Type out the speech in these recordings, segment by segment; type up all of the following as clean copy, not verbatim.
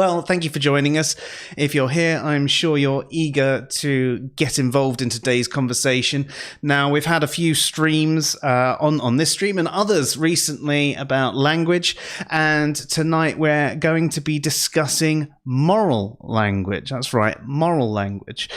Well, thank you for joining us. If you're here, I'm sure you're eager to get involved in today's conversation. Now, we've had a few streams on this stream and others recently about language, and tonight we're going to be discussing moral language. That's right, moral language,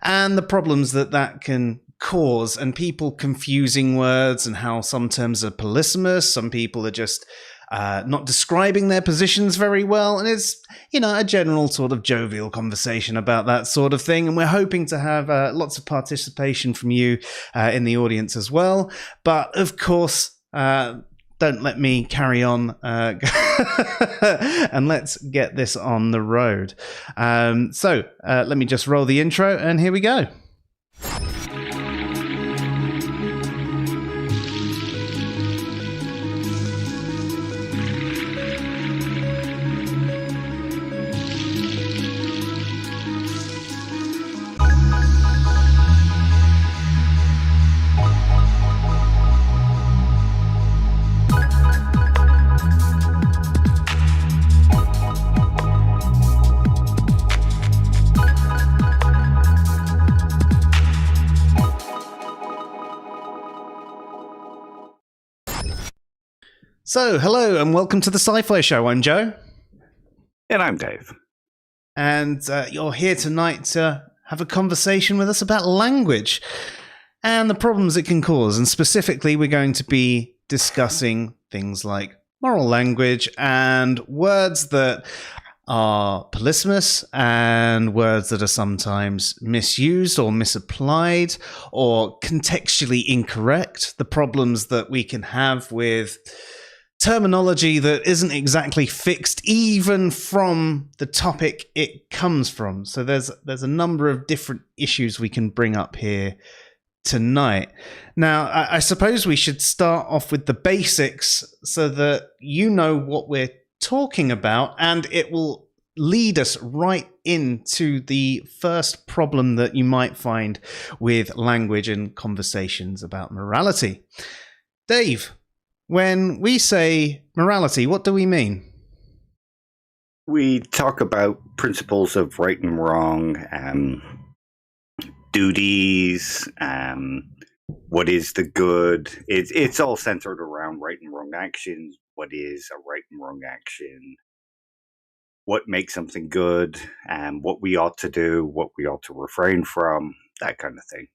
and the problems that can cause, and people confusing words, and how some terms are polysemous, some people are just not describing their positions very well, and it's, a general sort of jovial conversation about that sort of thing, and we're hoping to have lots of participation from you in the audience as well. But of course, don't let me carry on and let's get this on the road. So let me just roll the intro, and here we go. So, hello and welcome to the SciPhi Show. I'm Joe. And I'm Dave. And you're here tonight to have a conversation with us about language and the problems it can cause. And specifically, we're going to be discussing things like moral language and words that are polysemous and words that are sometimes misused or misapplied or contextually incorrect. The problems that we can have with terminology that isn't exactly fixed, even from the topic it comes from. So there's a number of different issues we can bring up here tonight. Now, I suppose we should start off with the basics so that you know what we're talking about, and it will lead us right into the first problem that you might find with language and conversations about morality. Dave, when we say morality, what do we mean? We talk about principles of right and wrong, duties, what is the good. It's all centered around right and wrong actions. What is a right and wrong action? What makes something good? What we ought to do, what we ought to refrain from, that kind of thing.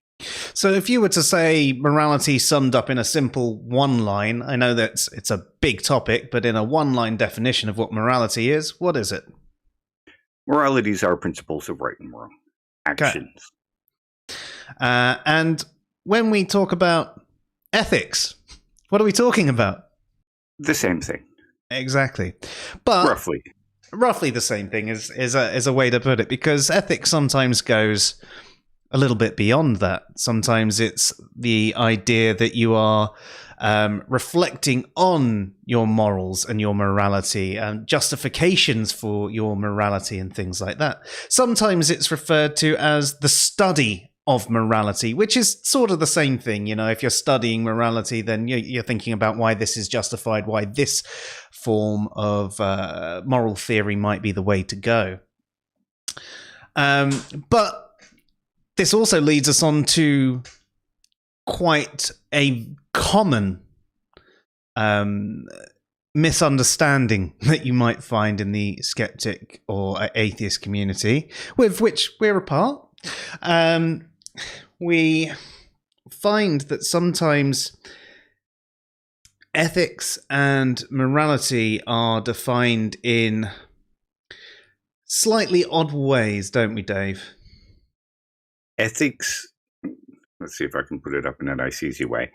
So if you were to say morality summed up in a simple one line, I know that it's a big topic, but in a one-line definition of what morality is, what is it? Moralities are principles of right and wrong actions. Okay. And when we talk about ethics, what are we talking about? The same thing. Exactly. But roughly the same thing is a way to put it, because ethics sometimes goes a little bit beyond that. Sometimes it's the idea that you are reflecting on your morals and your morality and justifications for your morality and things like that. Sometimes it's referred to as the study of morality, which is sort of the same thing. If you're studying morality, then you're thinking about why this is justified, why this form of moral theory might be the way to go. But this also leads us on to quite a common misunderstanding that you might find in the skeptic or atheist community, with which we're a part. We find that sometimes ethics and morality are defined in slightly odd ways, don't we, Dave? Ethics, let's see if I can put it up in a nice, easy way.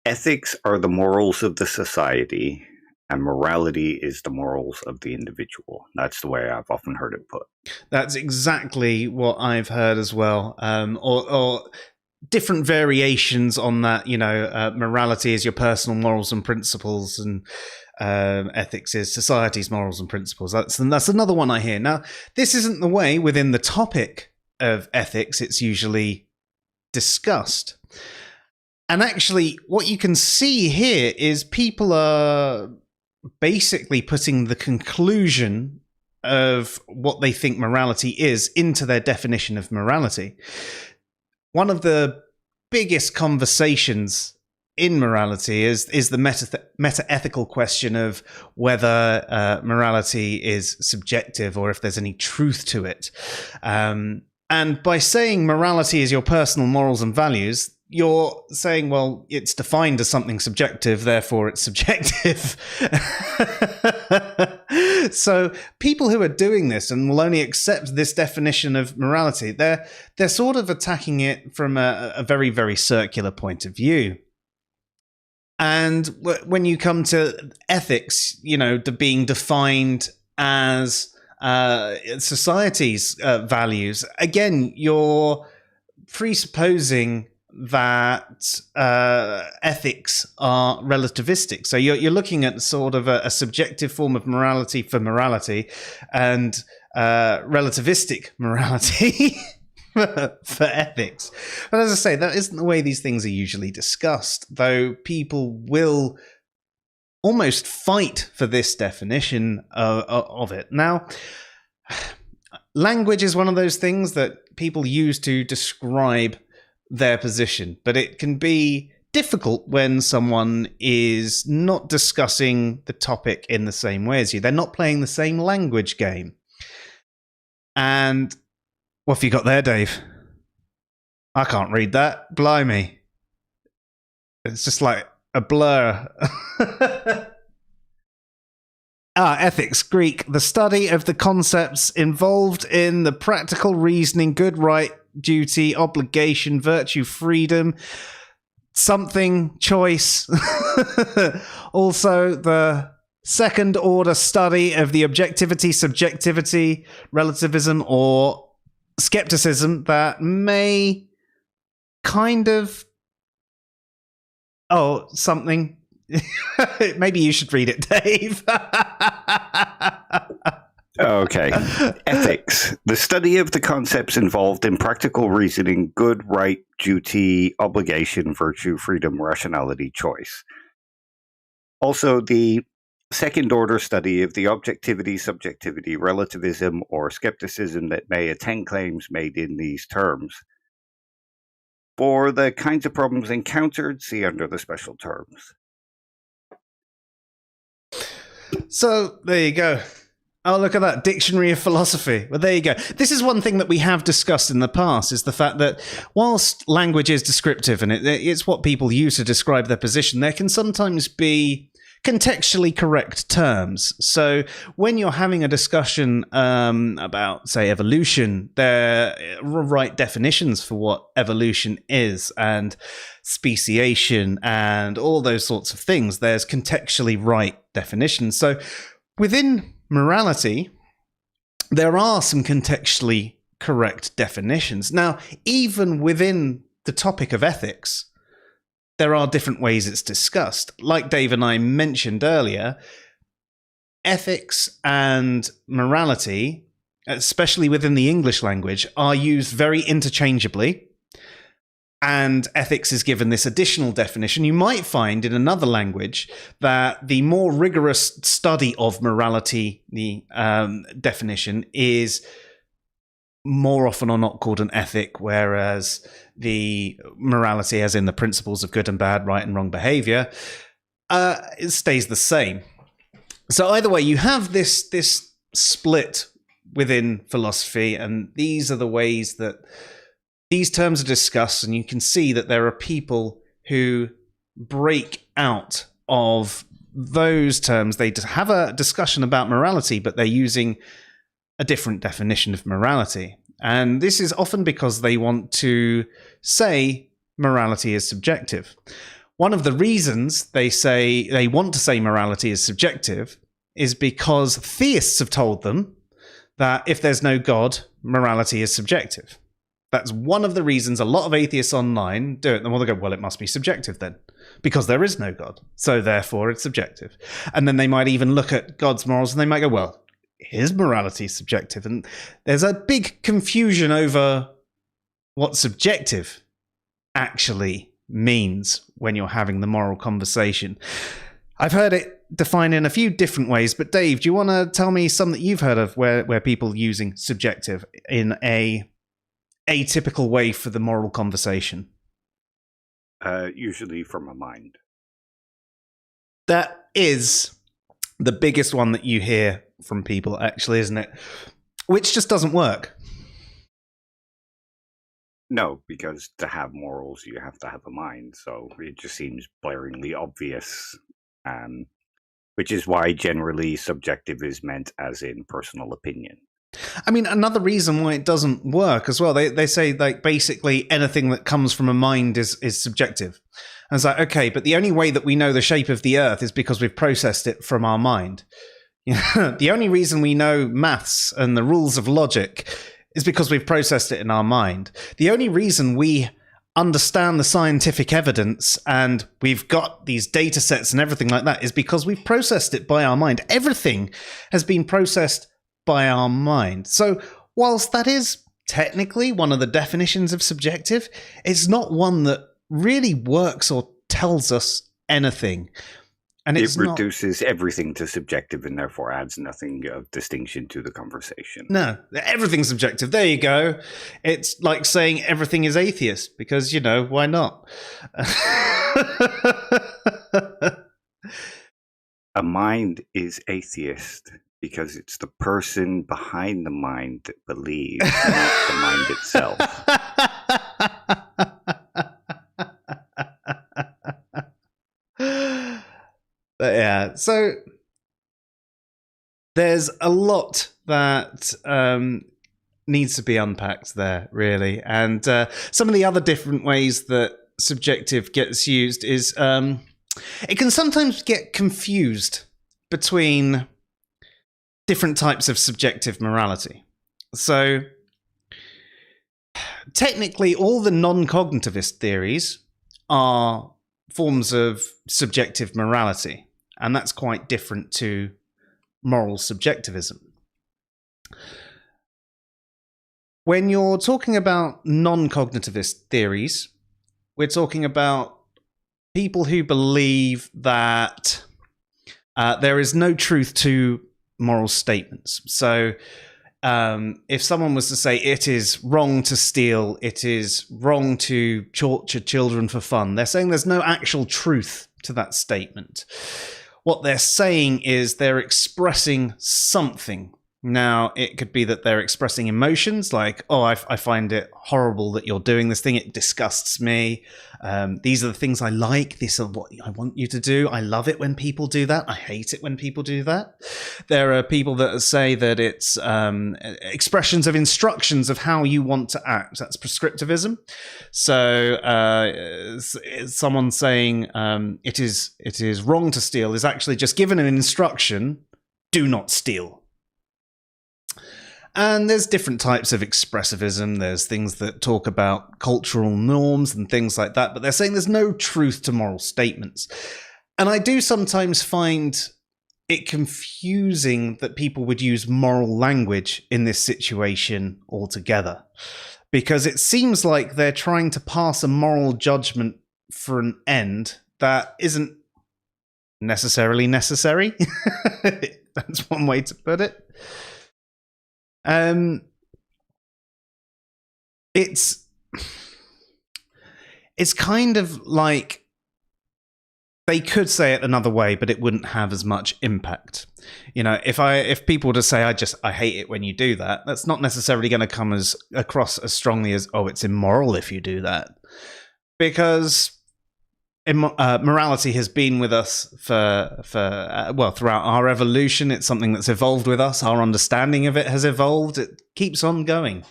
Ethics are the morals of the society, and morality is the morals of the individual. That's the way I've often heard it put. That's exactly what I've heard as well. Or different variations on that. Morality is your personal morals and principles, and ethics is society's morals and principles. That's another one I hear. Now, this isn't the way within the topic of ethics it's usually discussed. And actually, what you can see here is people are basically putting the conclusion of what they think morality is into their definition of morality. One of the biggest conversations in morality is the meta-ethical question of whether morality is subjective or if there's any truth to it. And by saying morality is your personal morals and values, you're saying, well, it's defined as something subjective, therefore it's subjective. So people who are doing this and will only accept this definition of morality, they're sort of attacking it from a very, very circular point of view. And when you come to ethics, being defined as society's values, again, you're presupposing that ethics are relativistic. So you're looking at sort of a subjective form of morality for morality and relativistic morality for ethics. But as I say, that isn't the way these things are usually discussed, though people will almost fight for this definition of it. Now, language is one of those things that people use to describe their position, but it can be difficult when someone is not discussing the topic in the same way as you. They're not playing the same language game. And what have you got there, Dave? I can't read that. Blimey. It's just like a blur. Ethics, Greek, the study of the concepts involved in the practical reasoning, good, right, duty, obligation, virtue, freedom, something, choice. Also, the second order study of the objectivity, subjectivity, relativism, or skepticism that may kind of... Oh, something. Maybe you should read it, Dave. Okay. Ethics. The study of the concepts involved in practical reasoning, good, right, duty, obligation, virtue, freedom, rationality, choice. Also, the second-order study of the objectivity, subjectivity, relativism, or skepticism that may attend claims made in these terms. For the kinds of problems encountered, see under the special terms. So, there you go. Oh, look at that. Dictionary of Philosophy. Well, there you go. This is one thing that we have discussed in the past, is the fact that whilst language is descriptive and it's what people use to describe their position, there can sometimes be contextually correct terms. So when you're having a discussion about, say, evolution, there are right definitions for what evolution is and speciation and all those sorts of things. There's contextually right definitions. So within morality, there are some contextually correct definitions. Now, even within the topic of ethics, there are different ways it's discussed. Like Dave and I mentioned earlier, ethics and morality, especially within the English language, are used very interchangeably. And ethics is given this additional definition. You might find in another language that the more rigorous study of morality, the definition, is more often or not called an ethic, whereas the morality, as in the principles of good and bad, right and wrong behavior, it stays the same. So either way, you have this split within philosophy, and these are the ways that these terms are discussed, and you can see that there are people who break out of those terms. They have a discussion about morality, but they're using a different definition of morality. And this is often because they want to say morality is subjective. One of the reasons they want to say morality is subjective is because theists have told them that if there's no God, morality is subjective. That's one of the reasons a lot of atheists online do it. And they go, well, it must be subjective then, because there is no God. So therefore it's subjective. And then they might even look at God's morals and they might go, well, his morality is subjective. And there's a big confusion over what subjective actually means when you're having the moral conversation. I've heard it define in a few different ways, but Dave, do you want to tell me some that you've heard of where people using subjective in a atypical way for the moral conversation? Usually from a mind. That is the biggest one that you hear from people, actually, isn't it? Which just doesn't work. No, because to have morals, you have to have a mind. So it just seems blaringly obvious, which is why generally subjective is meant as in personal opinion. I mean, another reason why it doesn't work as well, they say like basically anything that comes from a mind is subjective. And it's like, okay, but the only way that we know the shape of the earth is because we've processed it from our mind. You know, the only reason we know maths and the rules of logic is because we've processed it in our mind. The only reason we understand the scientific evidence and we've got these data sets and everything like that is because we've processed it by our mind. Everything has been processed by our mind. So whilst that is technically one of the definitions of subjective, it's not one that really works or tells us anything. And it reduces everything to subjective and therefore adds nothing of distinction to the conversation. No, everything's subjective. There you go. It's like saying everything is atheist because, you know, why not? A mind is atheist because it's the person behind the mind that believes, not the mind itself. But yeah, so there's a lot that needs to be unpacked there, really. And some of the other different ways that subjective gets used is it can sometimes get confused between different types of subjective morality. So technically, all the non-cognitivist theories are forms of subjective morality, and that's quite different to moral subjectivism. When you're talking about non-cognitivist theories, we're talking about people who believe that there is no truth to moral statements. So if someone was to say it is wrong to steal, it is wrong to torture children for fun, they're saying there's no actual truth to that statement. What they're saying is they're expressing something. Now, it could be that they're expressing emotions like, oh, I find it horrible that you're doing this thing. It disgusts me. These are the things I like. These are what I want you to do. I love it when people do that. I hate it when people do that. There are people that say that it's expressions of instructions of how you want to act. That's prescriptivism. So someone saying it is wrong to steal is actually just given an instruction, do not steal. And there's different types of expressivism. There's things that talk about cultural norms and things like that, but they're saying there's no truth to moral statements. And I do sometimes find it confusing that people would use moral language in this situation altogether, because it seems like they're trying to pass a moral judgment for an end that isn't necessarily necessary. That's one way to put it. It's kind of like they could say it another way, but it wouldn't have as much impact. You know, if people were to say, I hate it when you do that, that's not necessarily going to come across as strongly as, oh, it's immoral if you do that. Because morality has been with us for throughout our evolution. It's something that's evolved with us. Our understanding of it has evolved. It keeps on going.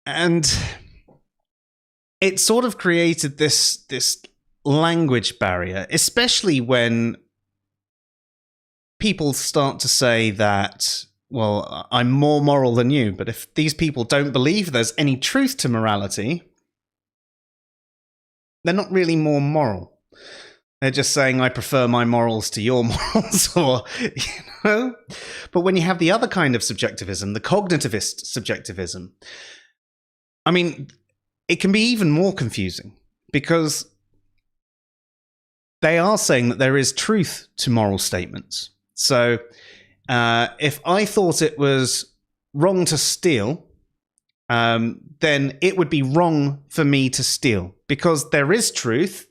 And it sort of created this language barrier, especially when people start to say that, well, I'm more moral than you. But if these people don't believe there's any truth to morality, they're not really more moral. They're just saying, I prefer my morals to your morals, or, you know. But when you have the other kind of subjectivism, the cognitivist subjectivism, I mean, it can be even more confusing, because they are saying that there is truth to moral statements. So if I thought it was wrong to steal, then it would be wrong for me to steal, because there is truth,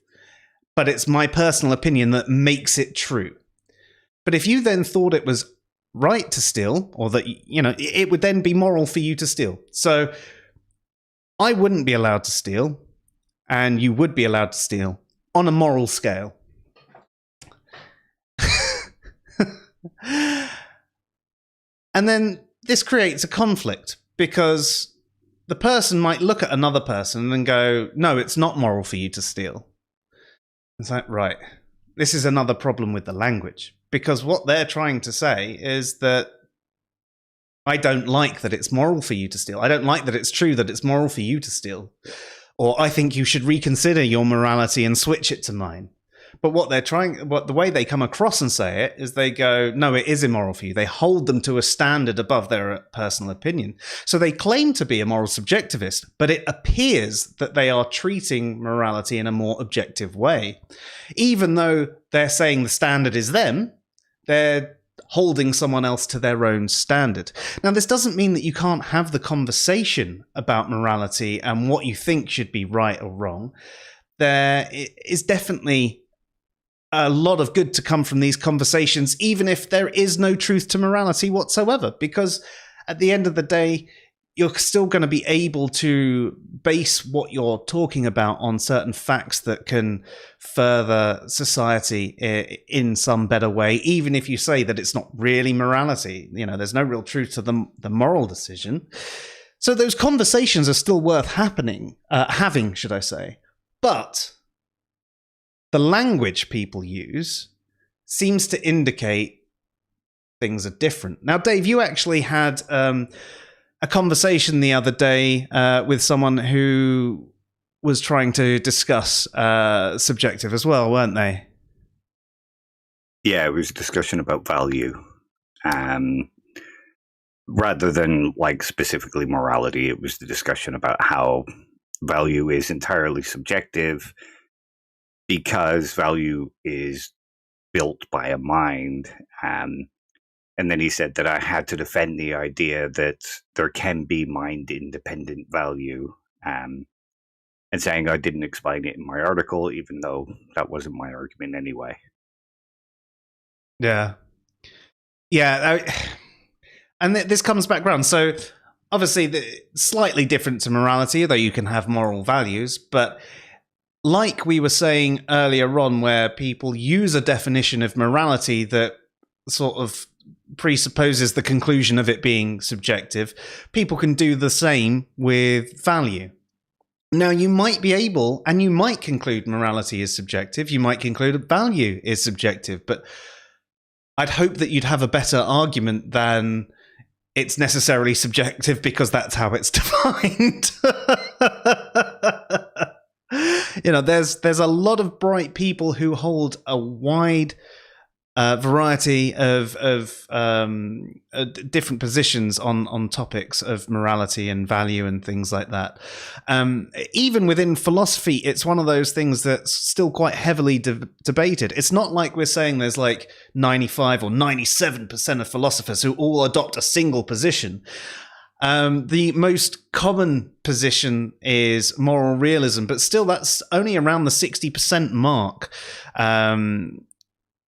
but it's my personal opinion that makes it true. But if you then thought it was right to steal, or that, it would then be moral for you to steal. So I wouldn't be allowed to steal, and you would be allowed to steal on a moral scale. And then this creates a conflict, because the person might look at another person and go, no, it's not moral for you to steal. It's like, right, this is another problem with the language, because what they're trying to say is that I don't like that it's moral for you to steal. I don't like that it's true that it's moral for you to steal. Or I think you should reconsider your morality and switch it to mine. But the way they come across and say it is they go, no, it is immoral for you. They hold them to a standard above their personal opinion. So they claim to be a moral subjectivist, but it appears that they are treating morality in a more objective way. Even though they're saying the standard is them, they're holding someone else to their own standard. Now, this doesn't mean that you can't have the conversation about morality and what you think should be right or wrong. There is definitely a lot of good to come from these conversations, even if there is no truth to morality whatsoever, because at the end of the day, you're still going to be able to base what you're talking about on certain facts that can further society in some better way, even if you say that it's not really morality. There's no real truth to the moral decision. So those conversations are still worth having, should I say. But the language people use seems to indicate things are different. Now, Dave, you actually had a conversation the other day with someone who was trying to discuss subjective as well, weren't they? Yeah, it was a discussion about value. Rather than specifically morality, it was the discussion about how value is entirely subjective, because value is built by a mind. And then he said that I had to defend the idea that there can be mind-independent value, and saying I didn't explain it in my article, even though that wasn't my argument anyway. Yeah. And this comes back around. So obviously, slightly different to morality, though you can have moral values, but like we were saying earlier on, where people use a definition of morality that sort of presupposes the conclusion of it being subjective, people can do the same with value. Now, you might be able, and you might conclude morality is subjective, you might conclude value is subjective, but I'd hope that you'd have a better argument than it's necessarily subjective because that's how it's defined. There's a lot of bright people who hold a wide variety of different positions on topics of morality and value and things like that. Even within philosophy, it's one of those things that's still quite heavily debated. It's not like we're saying there's 95 or 97% of philosophers who all adopt a single position. The most common position is moral realism, but still that's only around the 60% mark.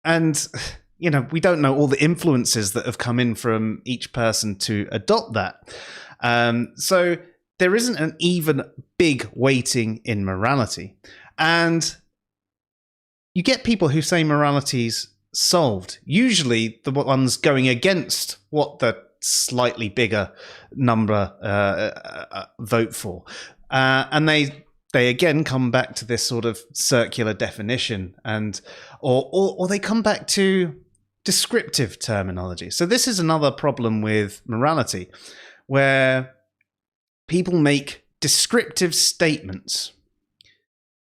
And, we don't know all the influences that have come in from each person to adopt that. So there isn't an even big weighting in morality. And you get people who say morality's solved, usually the ones going against what the slightly bigger number vote for. And they again come back to this sort of circular definition, or they come back to descriptive terminology. So this is another problem with morality, where people make descriptive statements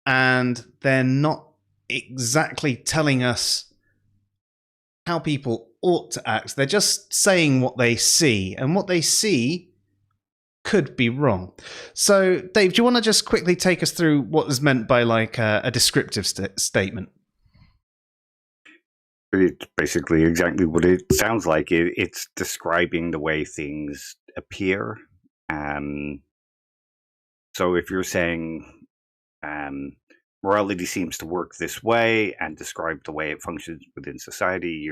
and they're not exactly telling us how people ought to act. They're just saying what they see, and what they see could be wrong. So, Dave, do you want to just quickly take us through what is meant by a descriptive statement? It's basically exactly what it sounds like. It's describing the way things appear. So if you're saying morality seems to work this way and describe the way it functions within society,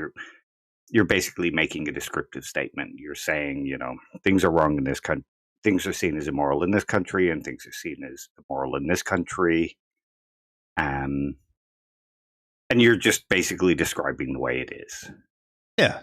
you're basically making a descriptive statement. You're saying, things are wrong in this country. Things are seen as immoral in this country, and things are seen as immoral in this country. And you're just basically describing the way it is. Yeah.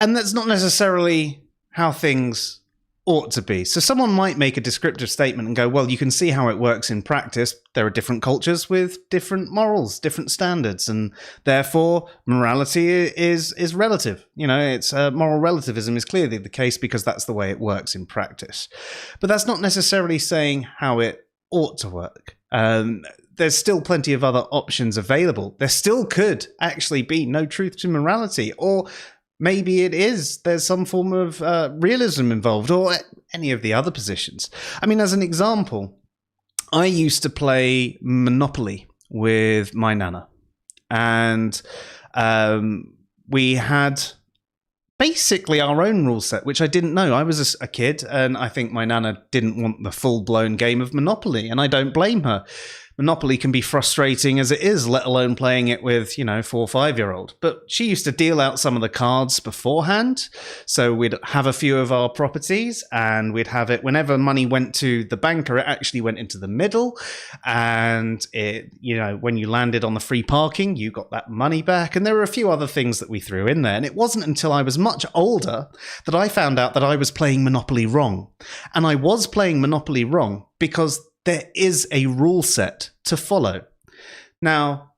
And that's not necessarily how things ought to be. So someone might make a descriptive statement and go, well, you can see how it works in practice. There are different cultures with different morals, different standards, and therefore morality is relative. It's moral relativism is clearly the case because that's the way it works in practice. But that's not necessarily saying how it ought to work. There's still plenty of other options available. There still could actually be no truth to morality, or maybe it is. There's some form of realism involved, or any of the other positions. I mean, as an example, I used to play Monopoly with my nana, and we had basically our own rule set, which I didn't know. I was a kid, and I think my nana didn't want the full-blown game of Monopoly, and I don't blame her. Monopoly can be frustrating as it is, let alone playing it with, 4 or 5-year-old. But she used to deal out some of the cards beforehand. So we'd have a few of our properties, and we'd have it whenever money went to the banker, it actually went into the middle. And it, when you landed on the free parking, you got that money back. And there were a few other things that we threw in there. And it wasn't until I was much older that I found out that I was playing Monopoly wrong. And I was playing Monopoly wrong because there is a rule set to follow. Now,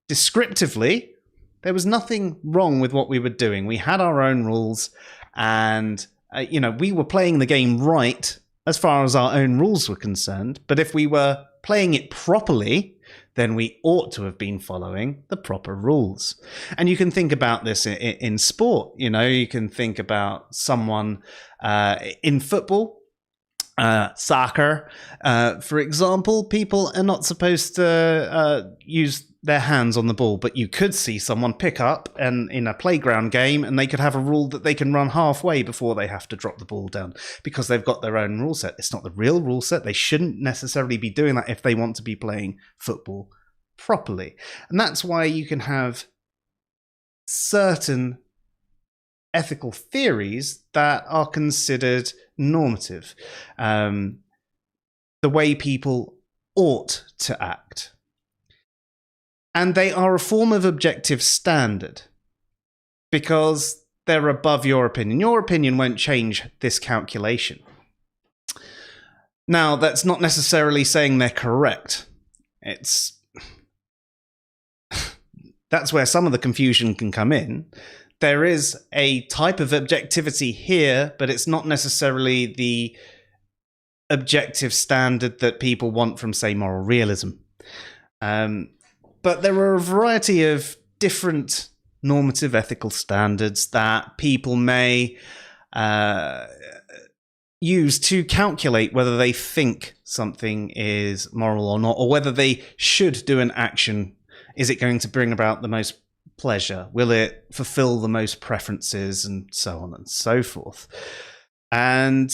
descriptively, there was nothing wrong with what we were doing. We had our own rules, and we were playing the game right as far as our own rules were concerned. But if we were playing it properly, then we ought to have been following the proper rules. And you can think about this in sport. You can think about someone in football. Soccer, for example, people are not supposed to use their hands on the ball, but you could see someone pick up and in a playground game, and they could have a rule that they can run halfway before they have to drop the ball down because they've got their own rule set. It's not the real rule set. They shouldn't necessarily be doing that if they want to be playing football properly. And that's why you can have certain ethical theories that are considered normative, the way people ought to act. And they are a form of objective standard because they're above your opinion. Your opinion won't change this calculation. Now, that's not necessarily saying they're correct. That's where some of the confusion can come in. There is a type of objectivity here, but it's not necessarily the objective standard that people want from, say, moral realism. But there are a variety of different normative ethical standards that people may use to calculate whether they think something is moral or not, or whether they should do an action. Is it going to bring about the most pleasure? Will it fulfill the most preferences, and so on and so forth? And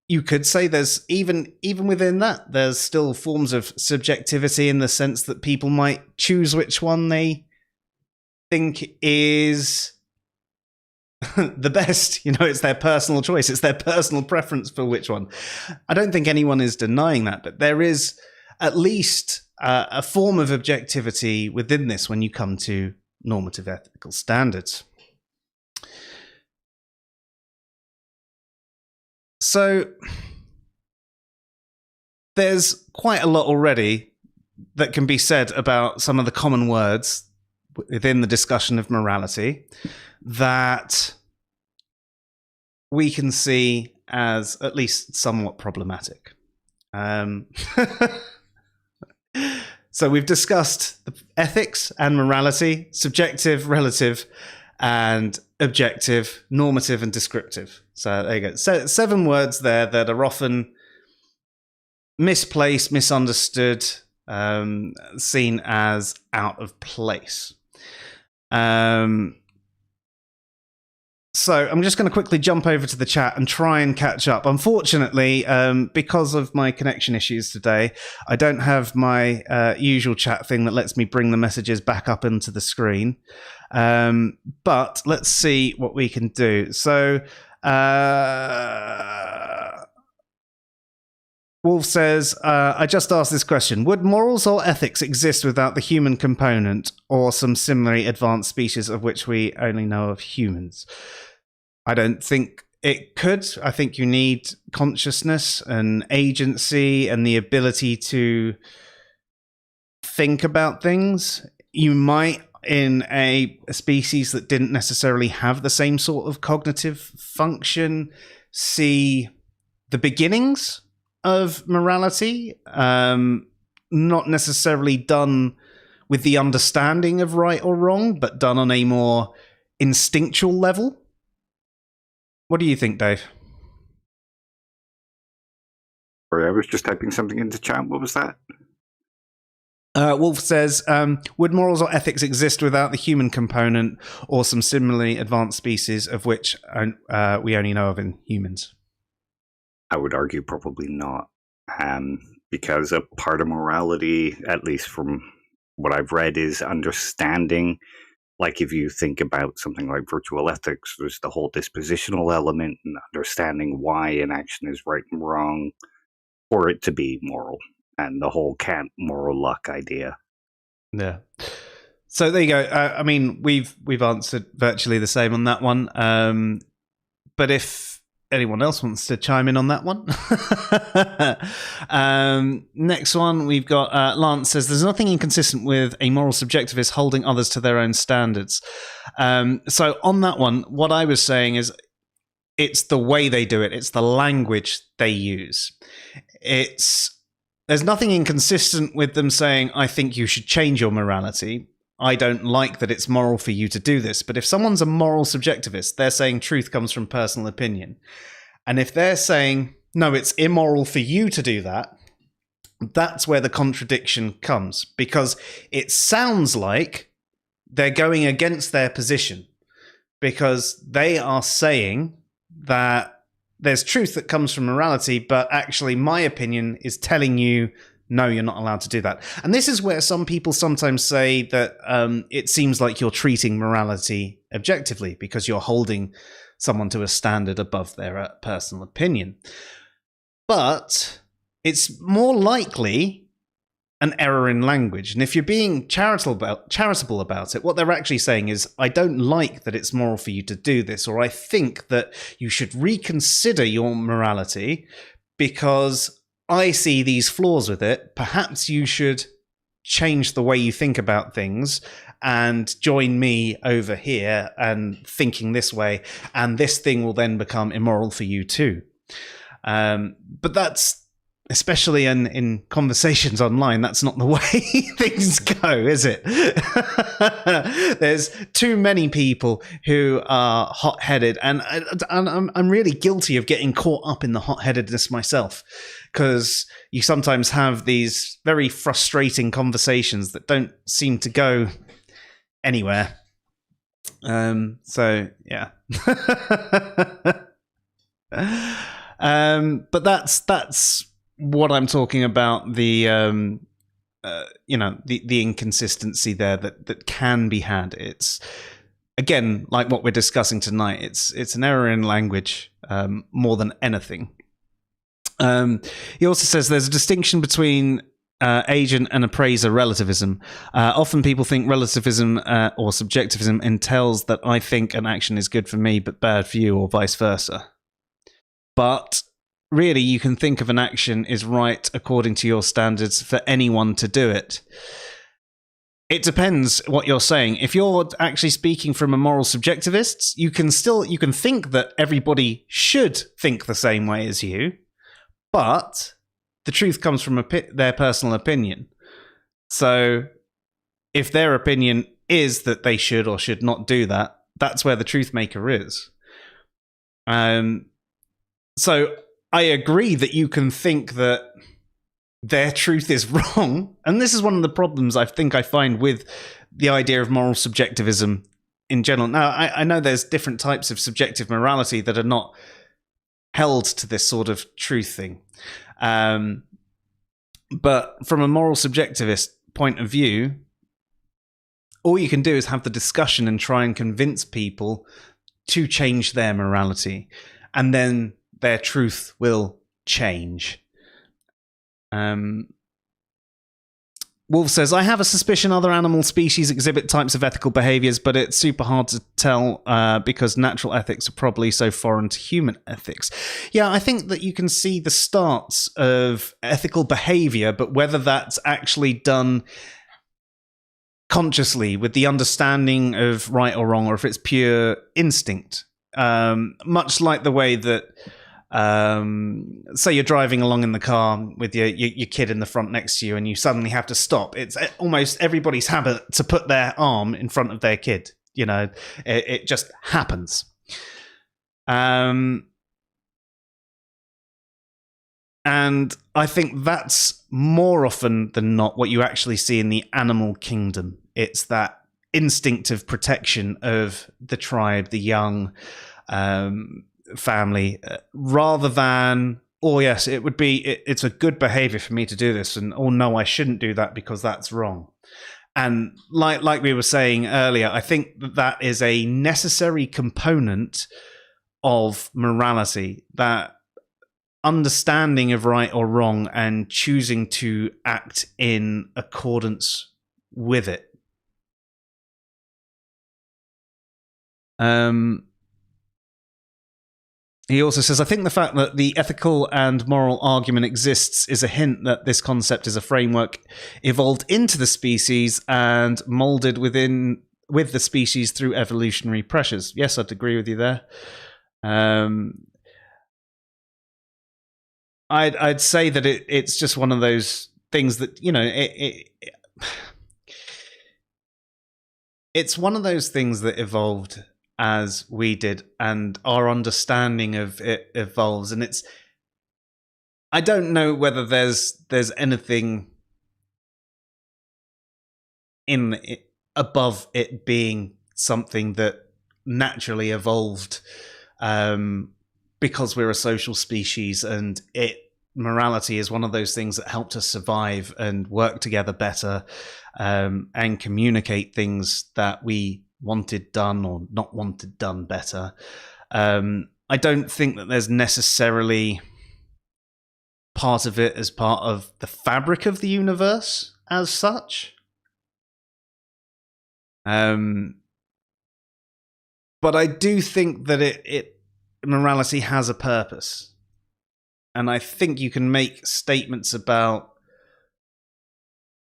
you could say there's even within that, there's still forms of subjectivity in the sense that people might choose which one they think is the best. It's their personal choice. It's their personal preference for which one. I don't think anyone is denying that, but there is at least a form of objectivity within this when you come to normative ethical standards. So there's quite a lot already that can be said about some of the common words within the discussion of morality that we can see as at least somewhat problematic. So we've discussed the ethics and morality, subjective, relative, and objective, normative, and descriptive. So there you go. So 7 words there that are often misplaced, misunderstood, seen as out of place. So I'm just going to quickly jump over to the chat and try and catch up. Unfortunately, because of my connection issues today, I don't have my usual chat thing that lets me bring the messages back up into the screen. But let's see what we can do. So Wolf says, I just asked this question. Would morals or ethics exist without the human component or some similarly advanced species of which we only know of humans? I don't think it could. I think you need consciousness and agency and the ability to think about things. You might, in a species that didn't necessarily have the same sort of cognitive function, see the beginnings of morality, not necessarily done with the understanding of right or wrong, but done on a more instinctual level. What do you think, Dave? Sorry, I was just typing something into chat. What was that? Wolf says, would morals or ethics exist without the human component or some similarly advanced species of which we only know of in humans? I would argue probably not, because a part of morality, at least from what I've read, is understanding. Like if you think about something like virtual ethics, there's the whole dispositional element and understanding why an action is right and wrong for it to be moral, and the whole Kant moral luck idea. Yeah. So there you go. I mean, we've answered virtually the same on that one. But if anyone else wants to chime in on that one. Next one, we've got Lance says, there's nothing inconsistent with a moral subjectivist holding others to their own standards. So on that one, what I was saying is it's the way they do it. It's the language they use. There's nothing inconsistent with them saying, I think you should change your morality. I don't like that it's moral for you to do this. But if someone's a moral subjectivist, they're saying truth comes from personal opinion. And if they're saying, no, it's immoral for you to do that, that's where the contradiction comes. Because it sounds like they're going against their position. Because they are saying that there's truth that comes from morality, but actually my opinion is telling you, no, you're not allowed to do that. And this is where some people sometimes say that it seems like you're treating morality objectively because you're holding someone to a standard above their personal opinion. But it's more likely an error in language. And if you're being charitable about it, what they're actually saying is, I don't like that it's moral for you to do this, or I think that you should reconsider your morality because I see these flaws with it. Perhaps you should change the way you think about things and join me over here and thinking this way, and this thing will then become immoral for you too. But that's, especially in conversations online, that's not the way things go, is it? There's too many people who are hot-headed, and I'm really guilty of getting caught up in the hot-headedness myself, because you sometimes have these very frustrating conversations that don't seem to go anywhere. So yeah. But that's what I'm talking about, the the inconsistency there that can be had. It's, again, like what we're discussing tonight, it's an error in language more than anything. He also says there's a distinction between agent and appraiser relativism. Often people think relativism or subjectivism entails that I think an action is good for me but bad for you, or vice versa. But really, you can think of an action is right according to your standards for anyone to do it. It depends what you're saying. If you're actually speaking from a moral subjectivist, you can think that everybody should think the same way as you, but the truth comes from their personal opinion. So if their opinion is that they should or should not do that, that's where the truth maker is. So I agree that you can think that their truth is wrong. And this is one of the problems I think I find with the idea of moral subjectivism in general. Now, I know there's different types of subjective morality that are not held to this sort of truth thing. But from a moral subjectivist point of view, all you can do is have the discussion and try and convince people to change their morality, and then their truth will change. Wolf says, I have a suspicion other animal species exhibit types of ethical behaviors, but it's super hard to tell because natural ethics are probably so foreign to human ethics. Yeah, I think that you can see the starts of ethical behavior, but whether that's actually done consciously with the understanding of right or wrong, or if it's pure instinct, much like the way that say you're driving along in the car with your kid in the front next to you and you suddenly have to stop. It's almost everybody's habit to put their arm in front of their kid. You know, it just happens. And I think that's more often than not what you actually see in the animal kingdom. It's that instinctive protection of the tribe, the young, family, rather than, oh yes, it's a good behavior for me to do this, and oh no, I shouldn't do that because that's wrong. And like we were saying earlier, I think that is a necessary component of morality, that understanding of right or wrong and choosing to act in accordance with it. He also says, I think the fact that the ethical and moral argument exists is a hint that this concept is a framework evolved into the species and molded with the species through evolutionary pressures. Yes, I'd agree with you there. I'd say that it's just one of those things that, you know, it's one of those things that evolved as we did, and our understanding of it evolves. And I don't know whether there's anything in it above it being something that naturally evolved because we're a social species, and morality is one of those things that helped us survive and work together better, and communicate things that we wanted done or not wanted done better. I don't think that there's necessarily part of it as part of the fabric of the universe as such. But I do think that morality has a purpose. And I think you can make statements about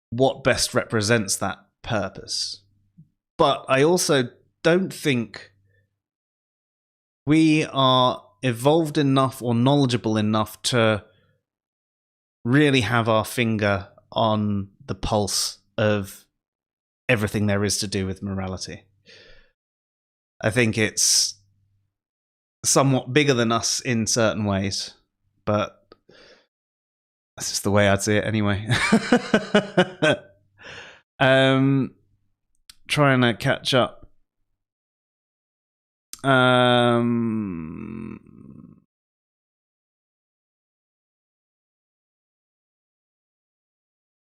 what best represents that purpose. But I also don't think we are evolved enough or knowledgeable enough to really have our finger on the pulse of everything there is to do with morality. I think it's somewhat bigger than us in certain ways, but that's just the way I'd see it anyway. Trying to catch up. Were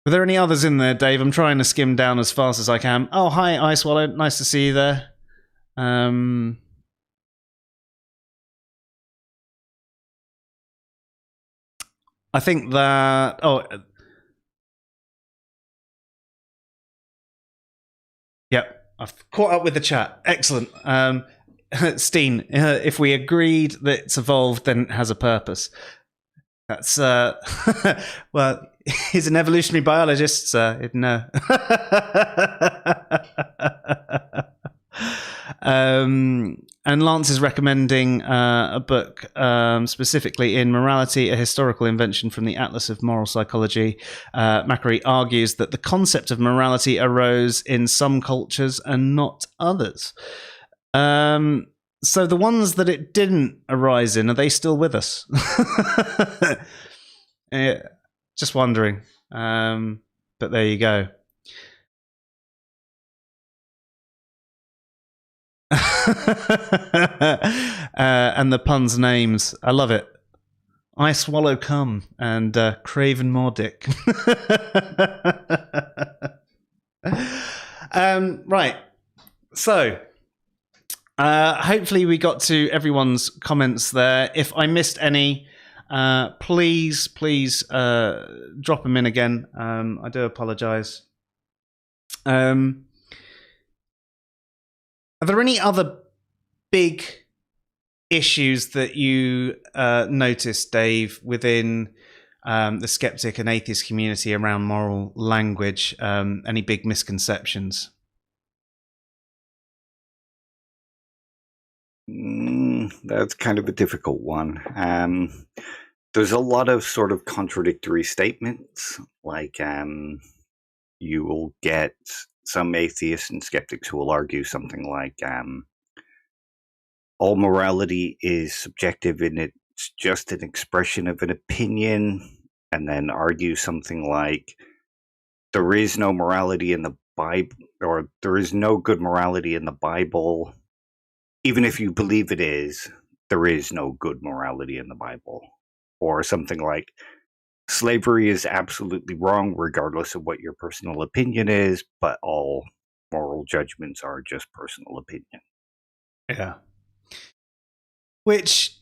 there any others in there, Dave? I'm trying to skim down as fast as I can. Oh, hi, Ice Swallow. Nice to see you there. I think that... Oh, yep. I've caught up with the chat. Excellent. Steen, if we agreed that it's evolved, then it has a purpose. That's, well, he's an evolutionary biologist, so he'd know. And Lance is recommending a book specifically in Morality, a Historical Invention from the Atlas of Moral Psychology. Macquarie argues that the concept of morality arose in some cultures and not others. So the ones that it didn't arise in, are they still with us? Just wondering. But there you go. And the puns names. I love it. I swallow cum and Craven Mordick. Right. So, hopefully we got to everyone's comments there. If I missed any, please drop them in again. I do apologize. Are there any other big issues that you noticed, Dave, within the skeptic and atheist community around moral language? Any big misconceptions? That's kind of a difficult one. There's a lot of sort of contradictory statements, like you will get some atheists and skeptics who will argue something like all morality is subjective and it's just an expression of an opinion, and then argue something like there is no morality in the Bible, or there is no good morality in the Bible. Even if you believe it is, there is no good morality in the Bible. Or something like, slavery is absolutely wrong regardless of what your personal opinion is, but all moral judgments are just personal opinion. Yeah. Which,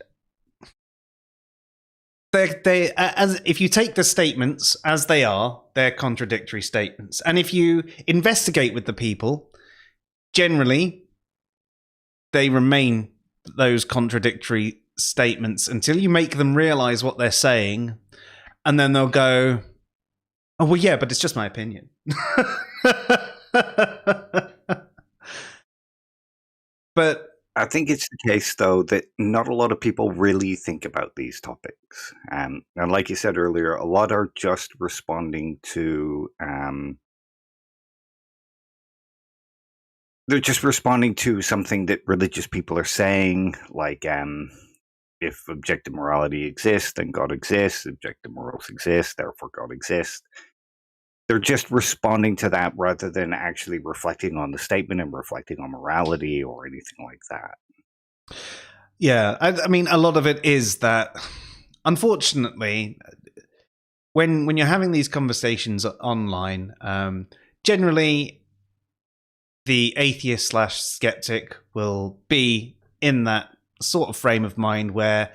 they as if you take the statements as they are, they're contradictory statements. And if you investigate with the people, generally, they remain those contradictory statements until you make them realize what they're saying, and then they'll go, oh, well, yeah, but it's just my opinion. But I think it's the case, though, that not a lot of people really think about these topics. And like you said earlier, a lot are just responding to they're just responding to something that religious people are saying, like if objective morality exists, then God exists. Objective morals exist, therefore God exists. They're just responding to that rather than actually reflecting on the statement and reflecting on morality or anything like that. Yeah, I mean, a lot of it is that, unfortunately, when you're having these conversations online, generally the atheist / skeptic will be in that sort of frame of mind where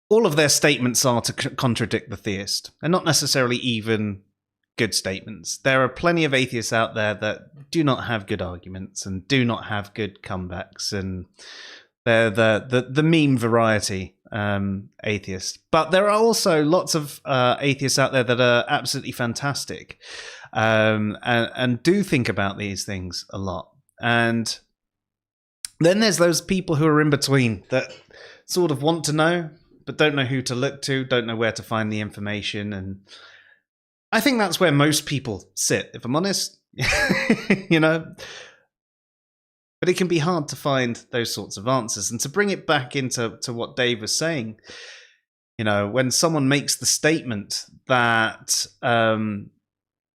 all of their statements are to contradict the theist, and not necessarily even good statements. There are plenty of atheists out there that do not have good arguments and do not have good comebacks, and they're the meme variety atheists. But there are also lots of atheists out there that are absolutely fantastic and do think about these things a lot. And then there's those people who are in between that sort of want to know, but don't know who to look to, don't know where to find the information. And I think that's where most people sit, if I'm honest. You know? But it can be hard to find those sorts of answers. And to bring it back into what Dave was saying, you know, when someone makes the statement that no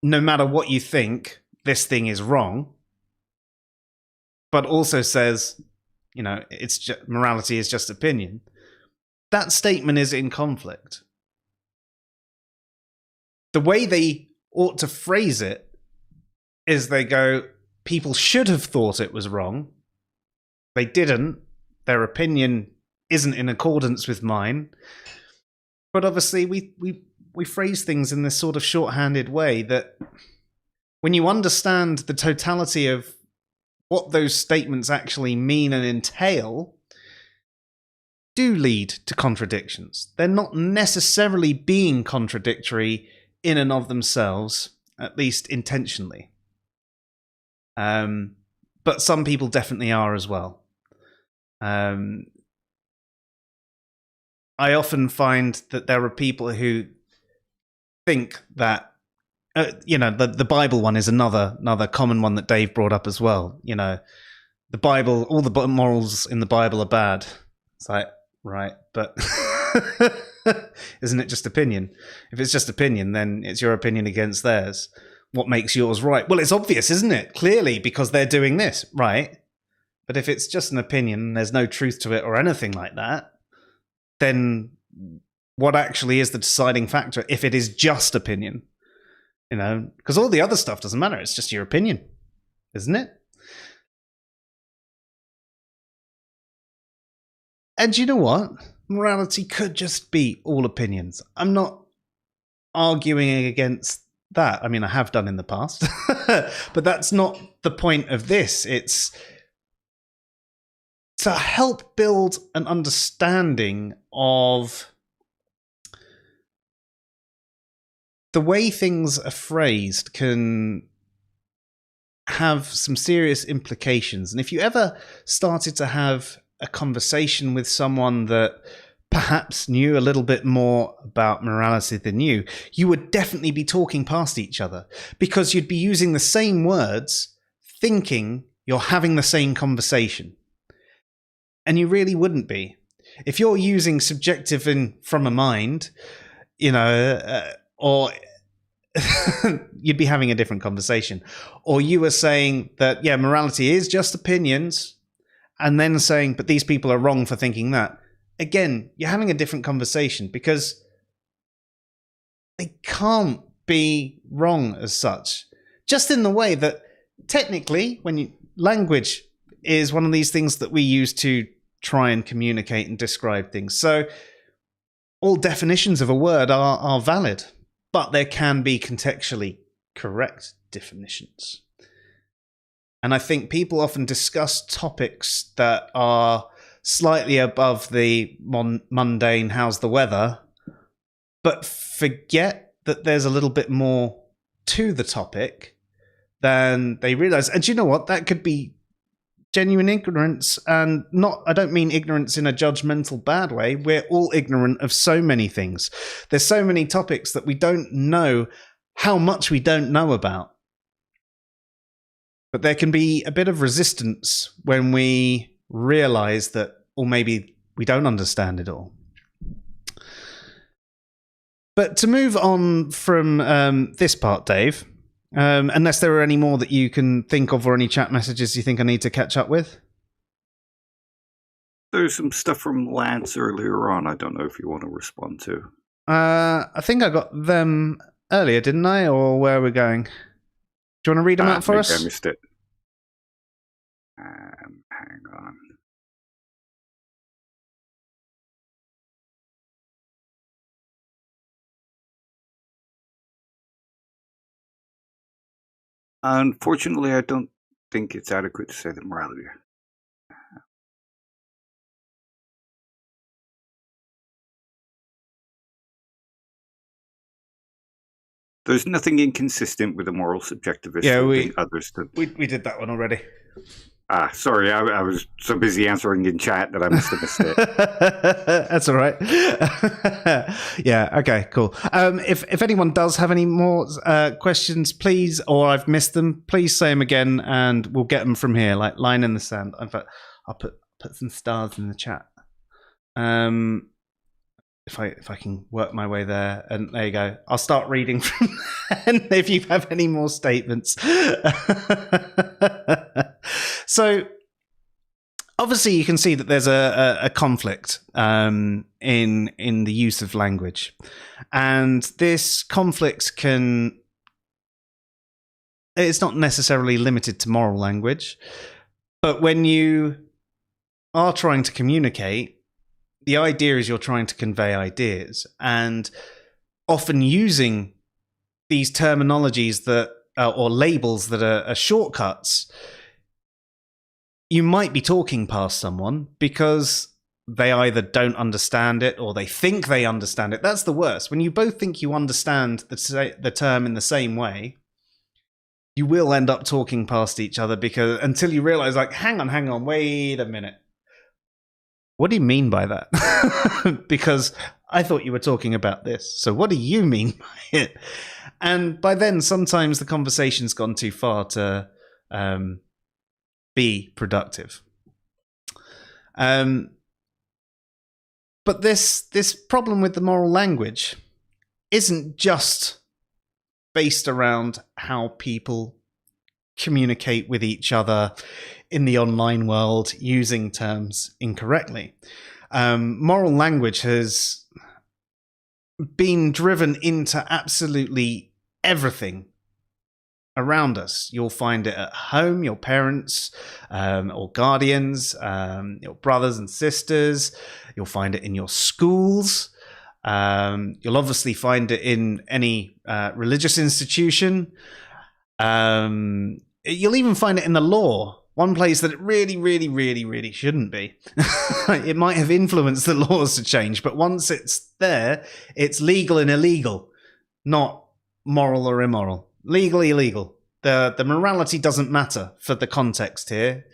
matter what you think, this thing is wrong, but also says, you know, morality is just opinion, that statement is in conflict. The way they ought to phrase it is they go, people should have thought it was wrong. They didn't. Their opinion isn't in accordance with mine. But obviously we phrase things in this sort of shorthanded way that when you understand the totality of what those statements actually mean and entail, do lead to contradictions. They're not necessarily being contradictory in and of themselves, at least intentionally. But some people definitely are as well. I often find that there are people who think that, you know, the Bible one is another common one that Dave brought up as well. You know, the Bible, all the morals in the Bible are bad. It's like, right, but Isn't it just opinion? If it's just opinion, then it's your opinion against theirs. What makes yours right? Well, it's obvious, isn't it? Clearly, because they're doing this, right? But if it's just an opinion and there's no truth to it or anything like that, then what actually is the deciding factor if it is just opinion? You know, because all the other stuff doesn't matter. It's just your opinion, isn't it? And you know what? Morality could just be all opinions. I'm not arguing against that. I mean, I have done in the past, but that's not the point of this. It's to help build an understanding of the way things are phrased can have some serious implications. And if you ever started to have a conversation with someone that perhaps knew a little bit more about morality than you would definitely be talking past each other because you'd be using the same words, thinking you're having the same conversation. And you really wouldn't be. If you're using subjective from a mind, you know, or you'd be having a different conversation. Or you were saying that, yeah, morality is just opinions, and then saying, but these people are wrong for thinking that. Again, you're having a different conversation because they can't be wrong as such. Just in the way that technically, language is one of these things that we use to try and communicate and describe things. So all definitions of a word are valid, but there can be contextually correct definitions. And I think people often discuss topics that are slightly above the mundane how's the weather, but forget that there's a little bit more to the topic than they realize. And you know what? That could be genuine ignorance, and I don't mean ignorance in a judgmental bad way. We're all ignorant of so many things. There's so many topics that we don't know how much we don't know about. But there can be a bit of resistance when we realize that, or maybe we don't understand it all. But to move on from this part, Dave, unless there are any more that you can think of or any chat messages you think I need to catch up with? There's some stuff from Lance earlier on I don't know if you want to respond to. I think I got them earlier, didn't I? Or where are we going? Do you want to read them out for us? I missed it. Hang on. Unfortunately, I don't think it's adequate to say that morality. There's nothing inconsistent with a moral subjectivist. Yeah, we did that one already. Sorry, I was so busy answering in chat that I must have missed it. That's all right. Yeah, okay, cool. If anyone does have any more questions, please, or I've missed them, please say them again, and we'll get them from here, like line in the sand. In fact, I'll put some stars in the chat. If I can work my way there, and there you go. I'll start reading from then if you have any more statements. So obviously you can see that there's a conflict in the use of language, and this conflict it's not necessarily limited to moral language, but when you are trying to communicate, the idea is you're trying to convey ideas, and often using these terminologies that or labels that are shortcuts, you might be talking past someone because they either don't understand it or they think they understand it. That's the worst. When you both think you understand the term in the same way, you will end up talking past each other until you realize, like, hang on, wait a minute. What do you mean by that? Because I thought you were talking about this. So what do you mean by it? And by then, sometimes the conversation's gone too far to be productive. But But this problem with the moral language isn't just based around how people communicate with each other in the online world using terms incorrectly. Moral language has been driven into absolutely everything around us. You'll find it at home, your parents or guardians, your brothers and sisters. You'll find it in your schools. You'll obviously find it in any religious institution. You'll even find it in the law. One place that it really, really, really, really shouldn't be. It might have influenced the laws to change, but once it's there, it's legal and illegal, not moral or immoral. Legally illegal. The morality doesn't matter for the context here,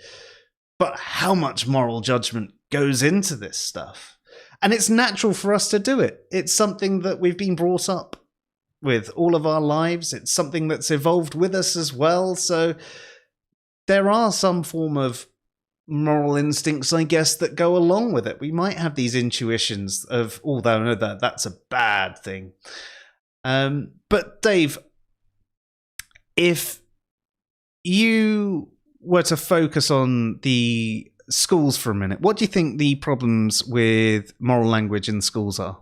but how much moral judgment goes into this stuff? And it's natural for us to do it. It's something that we've been brought up with all of our lives. It's something that's evolved with us as well. So there are some form of moral instincts, I guess, that go along with it. We might have these intuitions of, although no, that's a bad thing. But Dave, if you were to focus on the schools for a minute, what do you think the problems with moral language in schools are?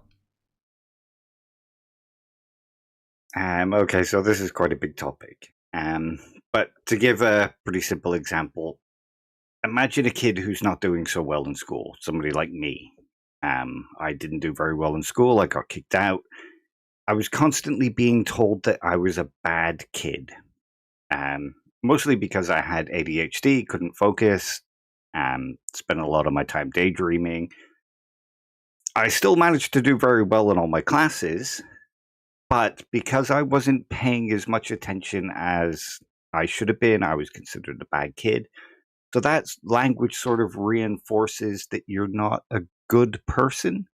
Okay, so this is quite a big topic. But to give a pretty simple example, imagine a kid who's not doing so well in school, somebody like me. I didn't do very well in school. I got kicked out. I was constantly being told that I was a bad kid. Mostly because I had ADHD, couldn't focus, spent a lot of my time daydreaming. I still managed to do very well in all my classes, but because I wasn't paying as much attention as I should have been, I was considered a bad kid. So that language sort of reinforces that you're not a good person,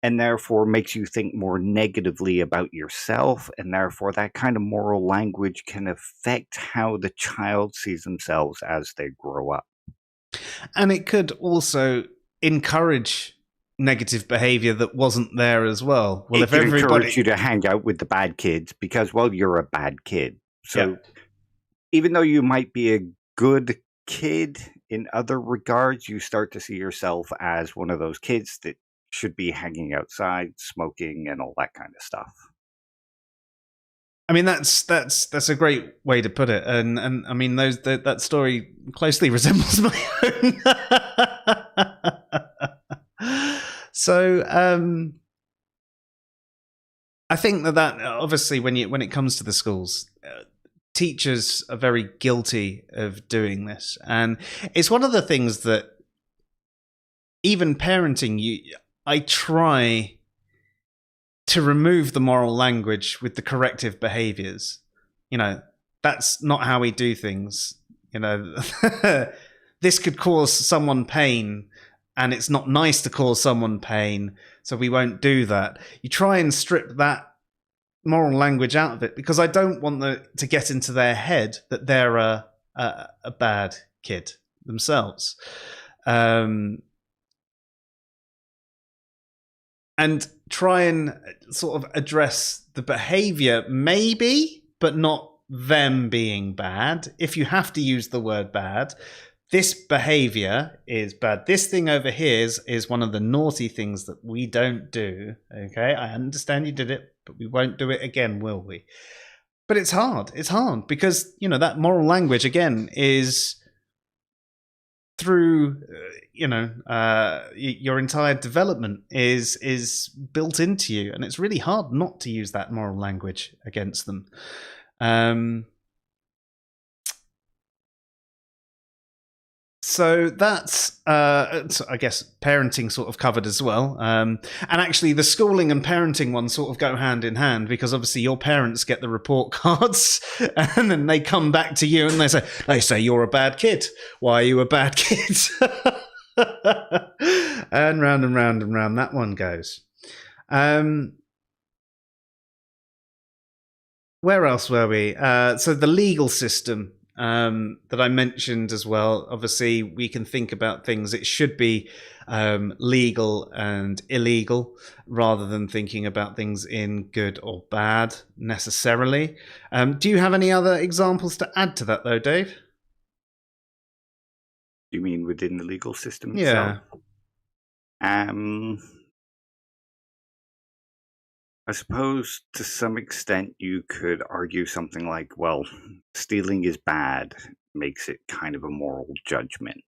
and therefore makes you think more negatively about yourself, and therefore that kind of moral language can affect how the child sees themselves as they grow up. And it could also encourage negative behavior that wasn't there as well. Well, it can encourage you to hang out with the bad kids because, well, you're a bad kid. So even though you might be a good kid in other regards, you start to see yourself as one of those kids that should be hanging outside, smoking, and all that kind of stuff. I mean, that's a great way to put it, and I mean, that story closely resembles my own. So, I think that obviously, when it comes to the schools, teachers are very guilty of doing this, and it's one of the things that even parenting, I try to remove the moral language with the corrective behaviors. You know, that's not how we do things. You know, this could cause someone pain, and it's not nice to cause someone pain, so we won't do that. You try and strip that moral language out of it, because I don't want to get into their head that they're a bad kid themselves. And try and sort of address the behavior, maybe, but not them being bad. If you have to use the word bad, this behavior is bad. This thing over here is one of the naughty things that we don't do. Okay, I understand you did it, but we won't do it again, will we? But it's hard. It's hard because, you know, that moral language, again, is through your entire development is built into you, and it's really hard not to use that moral language against them. So that's, I guess, parenting sort of covered as well. And actually, the schooling and parenting one sort of go hand in hand, because obviously your parents get the report cards and then they come back to you and they say you're a bad kid. Why are you a bad kid? And round and round and round that one goes. Where else were we? So the legal system. that I mentioned as well. Obviously, we can think about things. It should be legal and illegal rather than thinking about things in good or bad necessarily. Do you have any other examples to add to that, though, Dave? You mean within the legal system Yeah. itself? I suppose to some extent you could argue something like, well, stealing is bad, makes it kind of a moral judgment.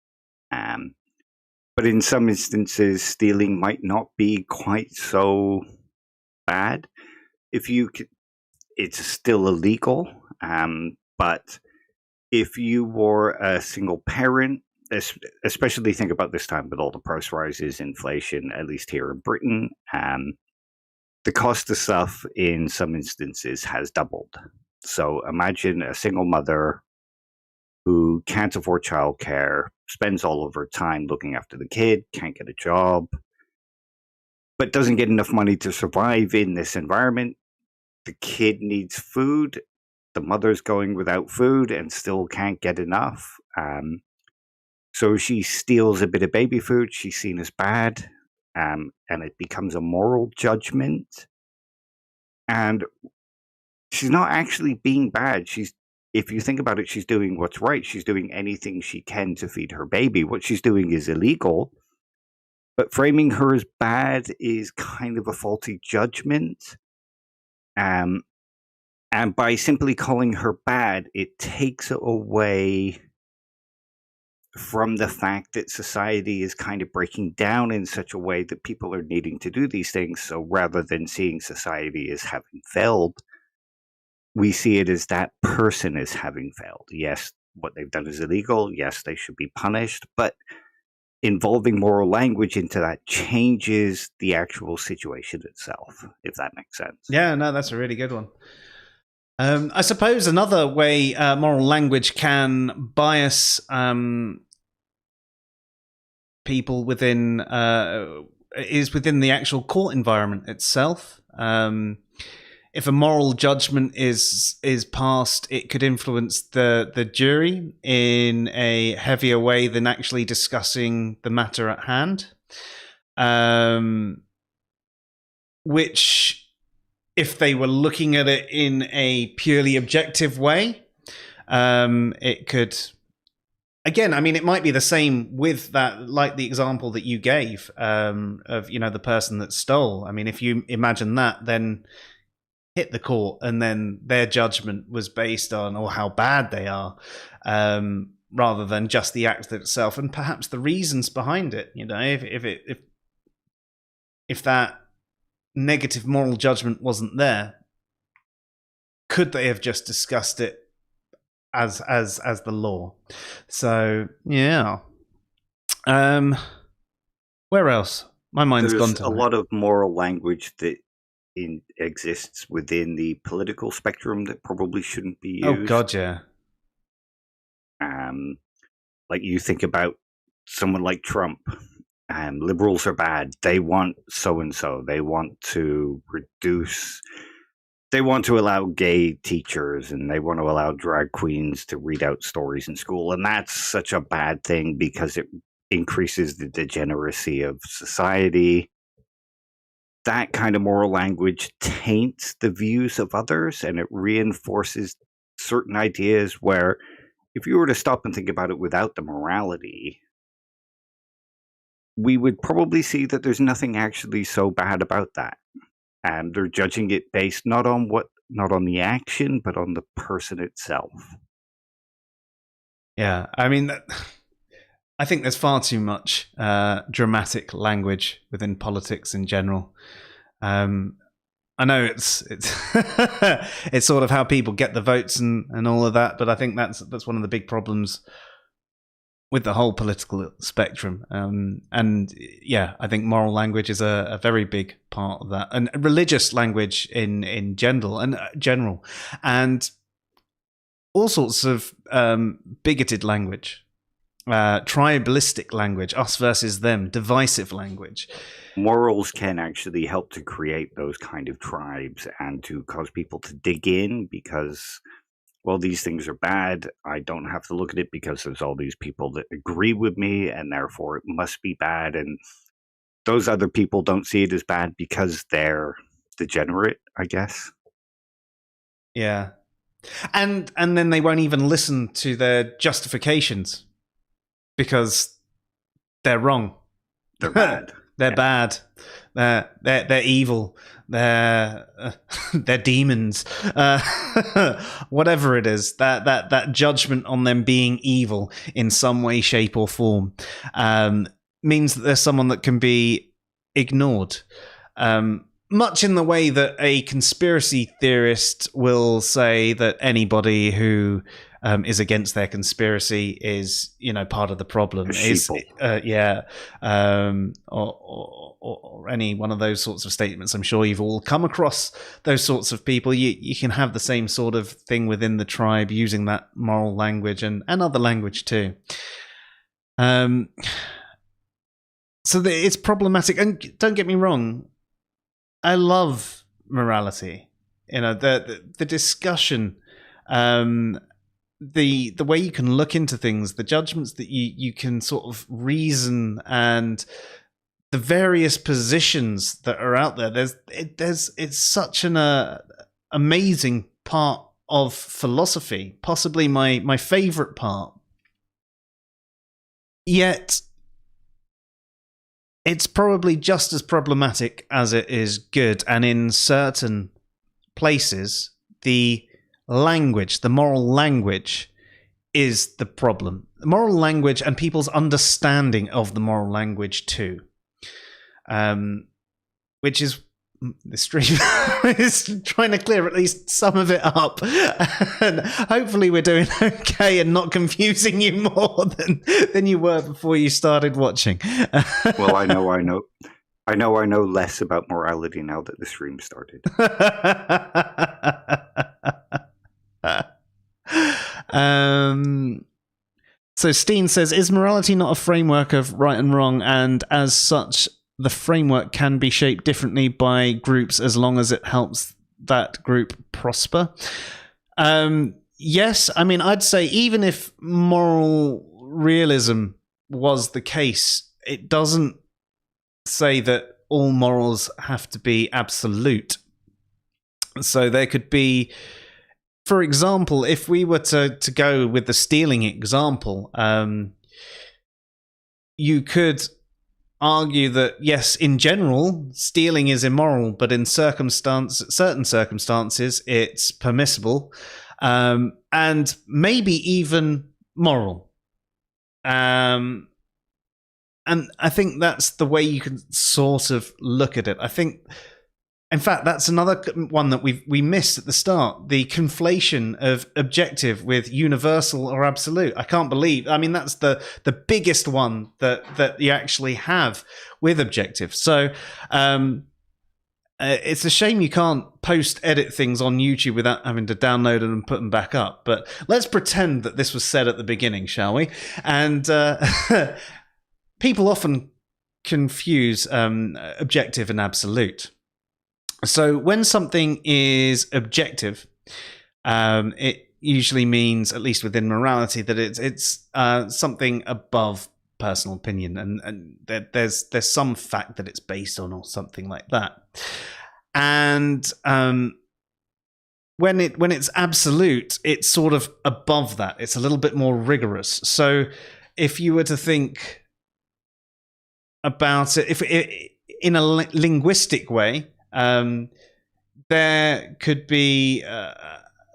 But in some instances, stealing might not be quite so bad. It's still illegal, but if you were a single parent, especially think about this time with all the price rises, inflation, at least here in Britain, the cost of stuff in some instances has doubled. So imagine a single mother who can't afford childcare, spends all of her time looking after the kid, can't get a job, but doesn't get enough money to survive in this environment. The kid needs food. The mother's going without food and still can't get enough. So she steals a bit of baby food. She's seen as bad. And it becomes a moral judgment. And she's not actually being bad. If you think about it, she's doing what's right. She's doing anything she can to feed her baby. What she's doing is illegal. But framing her as bad is kind of a faulty judgment. And by simply calling her bad, it takes away from the fact that society is kind of breaking down in such a way that people are needing to do these things. So rather than seeing society as having failed, we see it as that person is having failed. Yes, what they've done is illegal. Yes, they should be punished. But involving moral language into that changes the actual situation itself, if that makes sense. Yeah, no, that's a really good one. I suppose another way moral language can bias people within is within the actual court environment itself. If a moral judgment is passed, it could influence the jury in a heavier way than actually discussing the matter at hand. Which, if they were looking at it in a purely objective way, it could... Again, I mean, it might be the same with that, like the example that you gave of, the person that stole. I mean, if you imagine that, then hit the court, and then their judgment was based on how bad they are, rather than just the act itself and perhaps the reasons behind it. If that negative moral judgment wasn't there, could they have just discussed it as the law? So yeah. Where else? My mind's gone to a lot of moral language that exists within the political spectrum that probably shouldn't be used. Oh God, yeah. Like you think about someone like Trump. Liberals are bad. They want so-and-so. They want to reduce... They want to allow gay teachers, and they want to allow drag queens to read out stories in school. And that's such a bad thing because it increases the degeneracy of society. That kind of moral language taints the views of others, and it reinforces certain ideas where if you were to stop and think about it without the morality, we would probably see that there's nothing actually so bad about that. And they're judging it based not on the action, but on the person itself. Yeah, I mean, I think there's far too much dramatic language within politics in general. I know it's it's sort of how people get the votes and all of that, but I think that's one of the big problems with the whole political spectrum. And yeah, I think moral language is a very big part of that, and religious language in general, and all sorts of bigoted language, tribalistic language, us versus them, divisive language. Morals can actually help to create those kind of tribes and to cause people to dig in, because well, these things are bad. I don't have to look at it because there's all these people that agree with me, and therefore it must be bad. And those other people don't see it as bad because they're degenerate, I guess. Yeah. And then they won't even listen to their justifications because they're wrong. They're bad. They're bad. They're evil. They're demons. Whatever it is, that judgment on them being evil in some way, shape, or form means that there's someone that can be ignored. Much in the way that a conspiracy theorist will say that anybody who is against their conspiracy is, part of the problem. Or any one of those sorts of statements. I'm sure you've all come across those sorts of people. You can have the same sort of thing within the tribe using that moral language and other language too. So it's problematic. And don't get me wrong, I love morality. The discussion, the way you can look into things, the judgments that you can sort of reason, and the various positions that are out there. It's such an amazing part of philosophy, possibly my favorite part. Yet it's probably just as problematic as it is good, and in certain places, the language, the moral language, is the problem. The moral language and people's understanding of the moral language too, which is the stream is trying to clear at least some of it up, and hopefully we're doing okay and not confusing you more than you were before you started watching. Well, I know less about morality now that the stream started. So Steen says, is morality not a framework of right and wrong, and as such the framework can be shaped differently by groups as long as it helps that group prosper? Yes, I mean, I'd say even if moral realism was the case, it doesn't say that all morals have to be absolute. So there could be, for example, if we were to go with the stealing example, you could argue that, yes, in general, stealing is immoral, but in certain circumstances, it's permissible, and maybe even moral. And I think that's the way you can sort of look at it. I think, in fact, that's another one that we missed at the start, the conflation of objective with universal or absolute. I can't believe, I mean, that's the biggest one that you actually have with objective. So it's a shame you can't edit things on YouTube without having to download them and put them back up. But let's pretend that this was said at the beginning, shall we? And people often confuse objective and absolute. So when something is objective, it usually means, at least within morality, that it's something above personal opinion, and there's some fact that it's based on, or something like that. And when it's absolute, it's sort of above that. It's a little bit more rigorous. So if you were to think about it, if in a linguistic way, there could be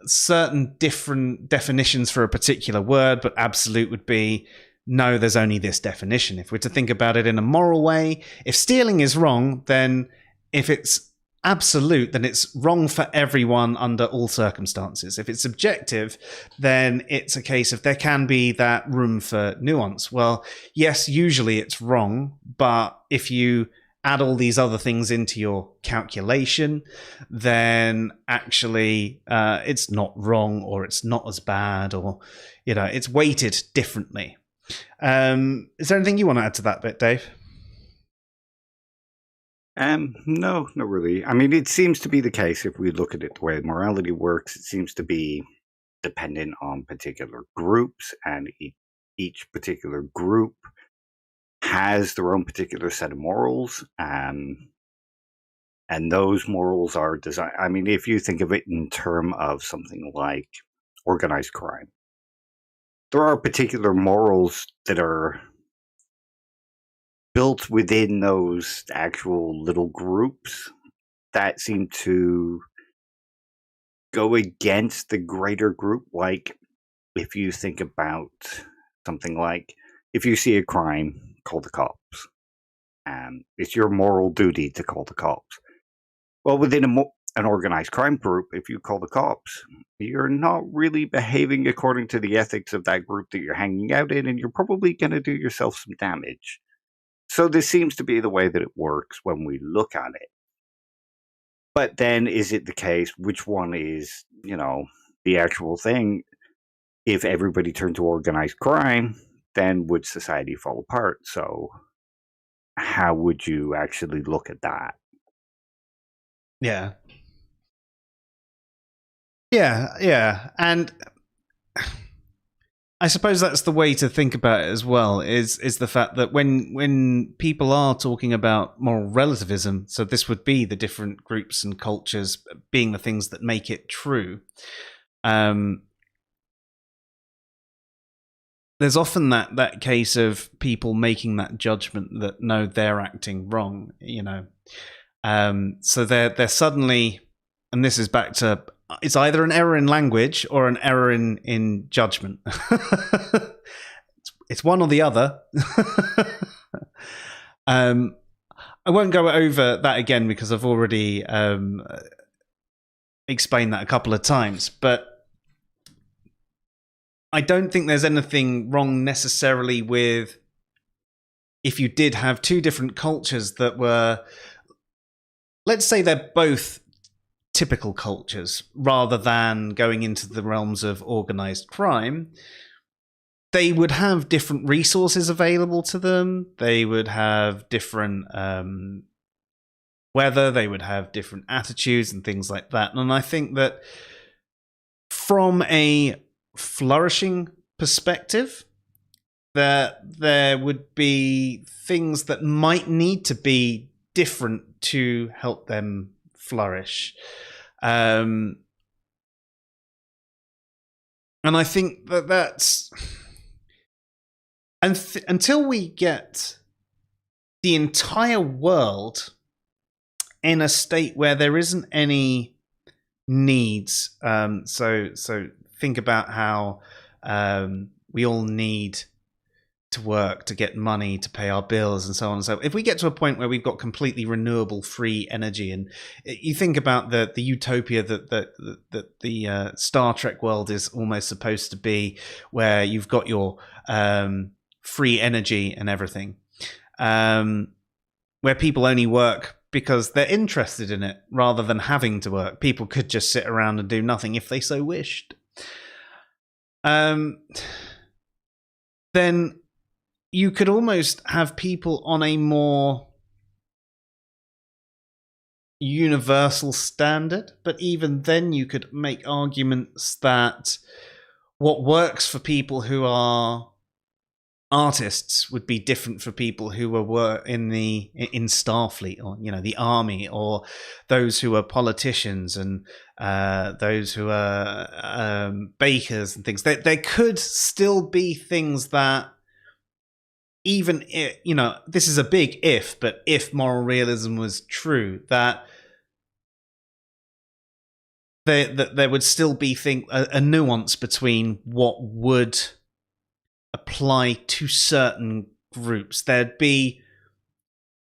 certain different definitions for a particular word, but absolute would be, no, there's only this definition. If we're to think about it in a moral way, if stealing is wrong, then if it's absolute, then it's wrong for everyone under all circumstances. If it's subjective, then it's a case of there can be that room for nuance. Well, yes, usually it's wrong, but if you add all these other things into your calculation, then actually it's not wrong, or it's not as bad, or it's weighted differently. Is there anything you want to add to that bit, Dave? No, not really. I mean, it seems to be the case, if we look at it the way morality works, it seems to be dependent on particular groups, and each particular group has their own particular set of morals, and those morals are designed. I mean, if you think of it in terms of something like organized crime, there are particular morals that are built within those actual little groups that seem to go against the greater group. Like, if you think about something like, if you see a crime, call the cops. And it's your moral duty to call the cops. Well, within an organized crime group, if you call the cops, you're not really behaving according to the ethics of that group that you're hanging out in, and you're probably going to do yourself some damage. So this seems to be the way that it works when we look at it. But then, is it the case, which one is, the actual thing? If everybody turned to organized crime, then would society fall apart? So how would you actually look at that? Yeah. And I suppose that's the way to think about it as well, is the fact that when people are talking about moral relativism, so this would be the different groups and cultures being the things that make it true, there's often that case of people making that judgment that, no, they're acting wrong, so they're suddenly, and this is back to, it's either an error in language or an error in judgment. It's one or the other. I won't go over that again because I've already explained that a couple of times, but I don't think there's anything wrong necessarily with if you did have two different cultures that were, let's say they're both typical cultures, rather than going into the realms of organized crime. They would have different resources available to them. They would have different weather. They would have different attitudes and things like that. And I think that from a flourishing perspective, that there would be things that might need to be different to help them flourish. And I think that's until we get the entire world in a state where there isn't any needs. So think about how we all need to work to get money to pay our bills and so on and so. If we get to a point where we've got completely renewable free energy, and you think about the utopia that the Star Trek world is almost supposed to be, where you've got your free energy and everything, where people only work because they're interested in it rather than having to work. People could just sit around and do nothing if they so wished. Then you could almost have people on a more universal standard, but even then you could make arguments that what works for people who are artists would be different for people who were in Starfleet, or the army, or those who are politicians, and those who are bakers and things. There could still be things that, even if, this is a big if, but if moral realism was true, that there would still be a nuance between what would apply to certain groups. There'd be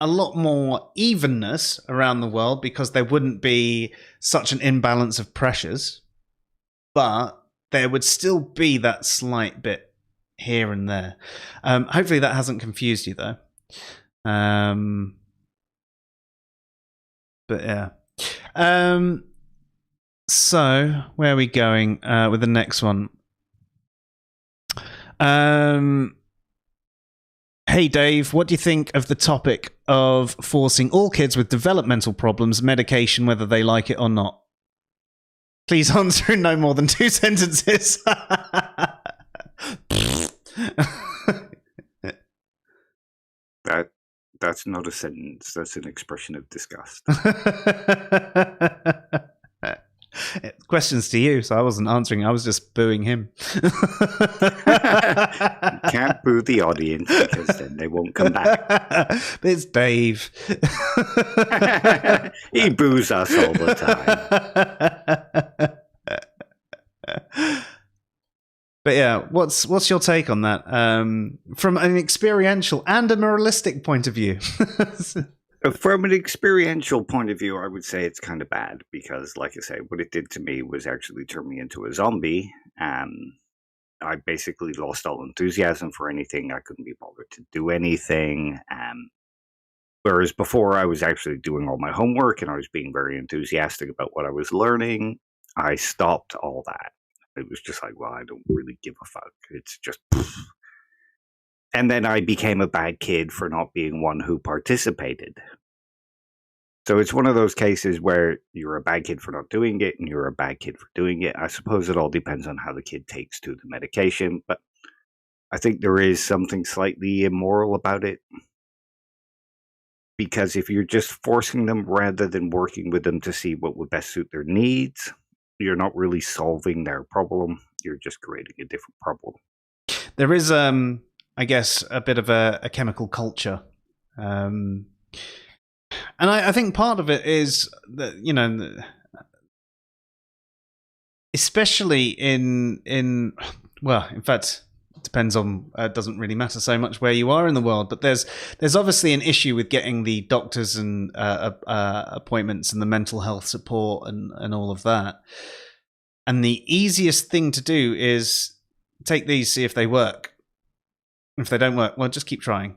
a lot more evenness around the world because there wouldn't be such an imbalance of pressures, but there would still be that slight bit here and there. Hopefully that hasn't confused you, though. But yeah. So where are we going with the next one? Hey Dave, what do you think of the topic of forcing all kids with developmental problems medication whether they like it or not? Please answer in no more than 2 sentences. That's not a sentence. That's an expression of disgust. Questions to you, so I wasn't answering. I was just booing him. You can't boo the audience because then they won't come back. It's Dave. He boos us all the time. But yeah, what's your take on that? From an experiential and a moralistic point of view. From an experiential point of view, I would say it's kind of bad because, like I say, what it did to me was actually turn me into a zombie. I basically lost all enthusiasm for anything. I couldn't be bothered to do anything. Whereas before, I was actually doing all my homework and I was being very enthusiastic about what I was learning. I stopped all that. It was just like, well, I don't really give a fuck. It's just... And then I became a bad kid for not being one who participated. So it's one of those cases where you're a bad kid for not doing it and you're a bad kid for doing it. I suppose it all depends on how the kid takes to the medication, but I think there is something slightly immoral about it. Because if you're just forcing them rather than working with them to see what would best suit their needs, you're not really solving their problem. You're just creating a different problem. There is... I guess a bit of a chemical culture, and I think part of it is that, you know, especially in well, in fact, it depends on. It doesn't really matter so much where you are in the world, but there's obviously an issue with getting the doctors and appointments and the mental health support and all of that. And the easiest thing to do is take these, see if they work. If they don't work, well, just keep trying.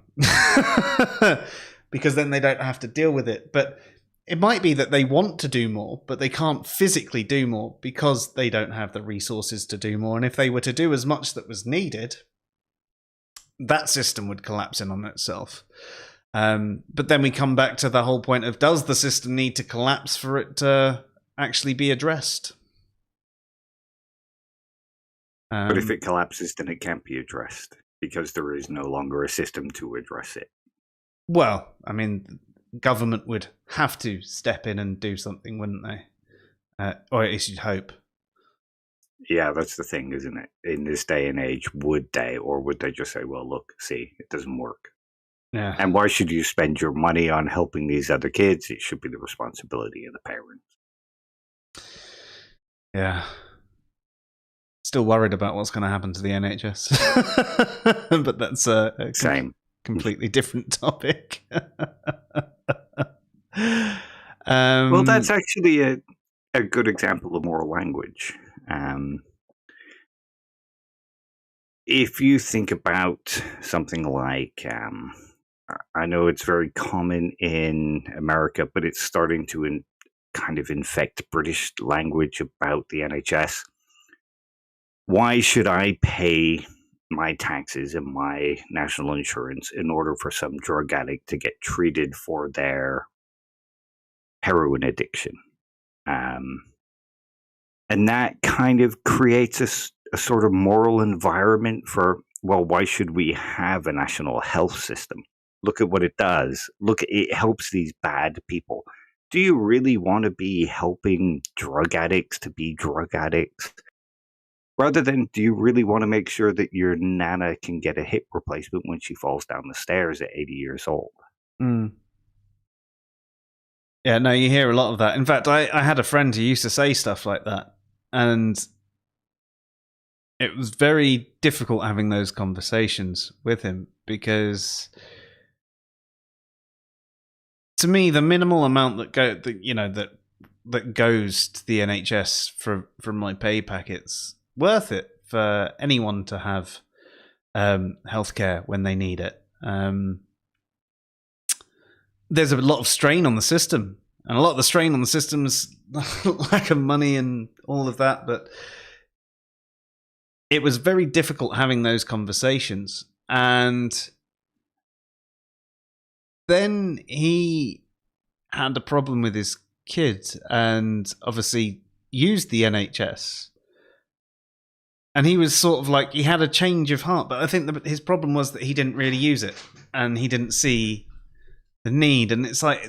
Because then they don't have to deal with it. But it might be that they want to do more, but they can't physically do more because they don't have the resources to do more. And if they were to do as much that was needed, that system would collapse in on itself. But then we come back to the whole point of, does the system need to collapse for it to actually be addressed? But if it collapses, then it can't be addressed. Because there is no longer a system to address it. Well, I mean, government would have to step in and do something, wouldn't they? Or at least you'd hope. Yeah, that's the thing, isn't it? In this day and age, would they? Or would they just say, well, look, see, it doesn't work. Yeah. And why should you spend your money on helping these other kids? It should be the responsibility of the parents. Yeah. Still worried about what's going to happen to the NHS. But that's a Same. Completely different topic. Well, that's actually a good example of moral language. If you think about something like, I know it's very common in America, but it's starting to kind of infect British language about the NHS. Why should I pay my taxes and my national insurance in order for some drug addict to get treated for their heroin addiction? And that kind of creates a sort of moral environment for, well, why should we have a national health system? Look at what it does. Look, it helps these bad people. Do you really want to be helping drug addicts to be drug addicts? Rather than, do you really want to make sure that your nana can get a hip replacement when she falls down the stairs at 80 years old? Mm. Yeah, no, you hear a lot of that. In fact, I had a friend who used to say stuff like that. And it was very difficult having those conversations with him because, to me, the minimal amount that goes to the NHS from my pay packets worth it for anyone to have healthcare when they need it. There's a lot of strain on the system, and a lot of the strain on the system is lack of money and all of that. But it was very difficult having those conversations. And then he had a problem with his kid, and obviously used the NHS. And he was sort of like, he had a change of heart, but I think that his problem was that he didn't really use it and he didn't see the need. And it's like,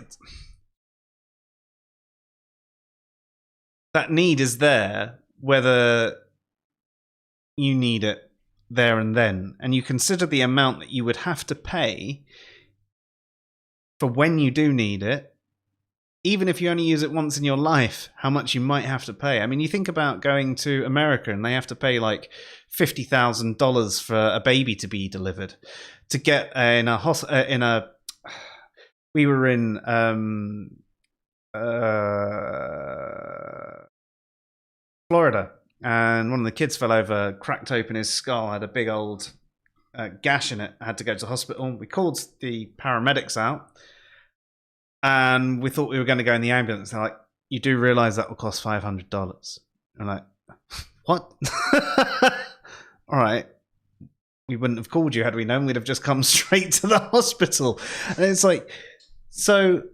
that need is there, whether you need it there and then. And you consider the amount that you would have to pay for when you do need it, even if you only use it once in your life, how much you might have to pay. I mean, you think about going to America and they have to pay like $50,000 for a baby to be delivered. To get we were in Florida, and one of the kids fell over, cracked open his skull, had a big old gash in it, had to go to the hospital. We called the paramedics out. And we thought we were going to go in the ambulance. They're like, you do realize that will cost $500. I'm like, what? All right. We wouldn't have called you had we known. We'd have just come straight to the hospital. And it's like, so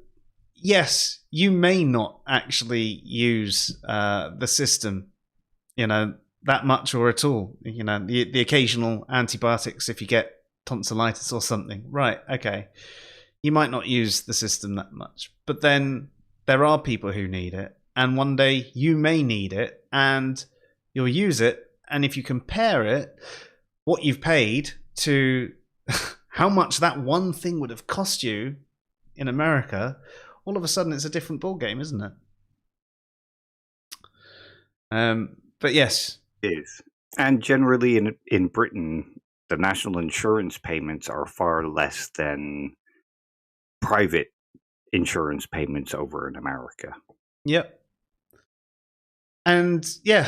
yes, you may not actually use the system, that much or at all. The occasional antibiotics if you get tonsillitis or something. Right. Okay. You might not use the system that much, but then there are people who need it, and one day you may need it, and you'll use it, and if you compare it, what you've paid to how much that one thing would have cost you in America, all of a sudden it's a different ballgame, isn't it? But yes. It is. And generally in Britain, the national insurance payments are far less than private insurance payments over in America. Yep. And yeah,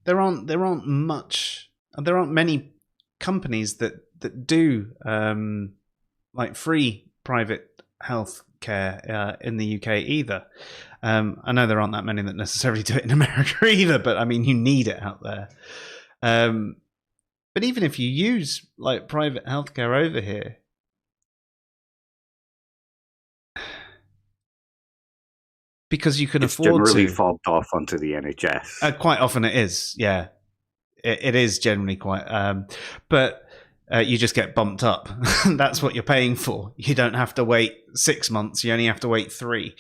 there aren't many companies that do like free private health care in the UK either. I know there aren't that many that necessarily do it in America either, but I mean, you need it out there. But even if you use like private healthcare over here, because you can afford generally to. fobbed off onto the NHS. Quite often it is, yeah. It is generally quite. But you just get bumped up. That's what you're paying for. You don't have to wait 6 months. You only have to wait 3.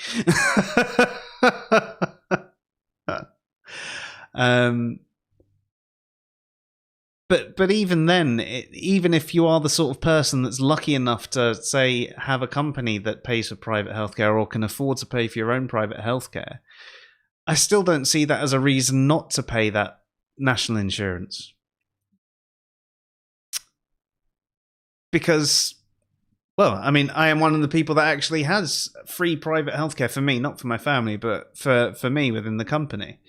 But even then, even if you are the sort of person that's lucky enough to, say, have a company that pays for private healthcare or can afford to pay for your own private healthcare, I still don't see that as a reason not to pay that national insurance. Because, well, I mean, I am one of the people that actually has free private healthcare for me, not for my family, but for me within the company.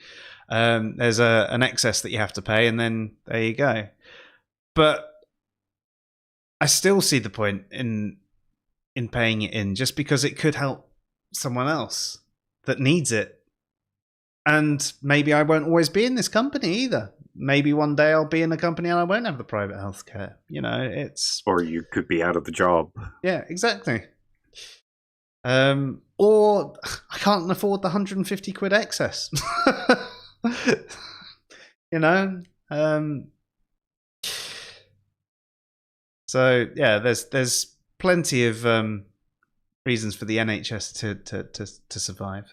There's an excess that you have to pay, and then there you go. But I still see the point in paying it in, just because it could help someone else that needs it. And maybe I won't always be in this company either. Maybe one day I'll be in a company and I won't have the private healthcare. It's... Or you could be out of the job. Yeah, exactly. Or I can't afford the 150 quid excess. So yeah, there's plenty of reasons for the NHS to survive.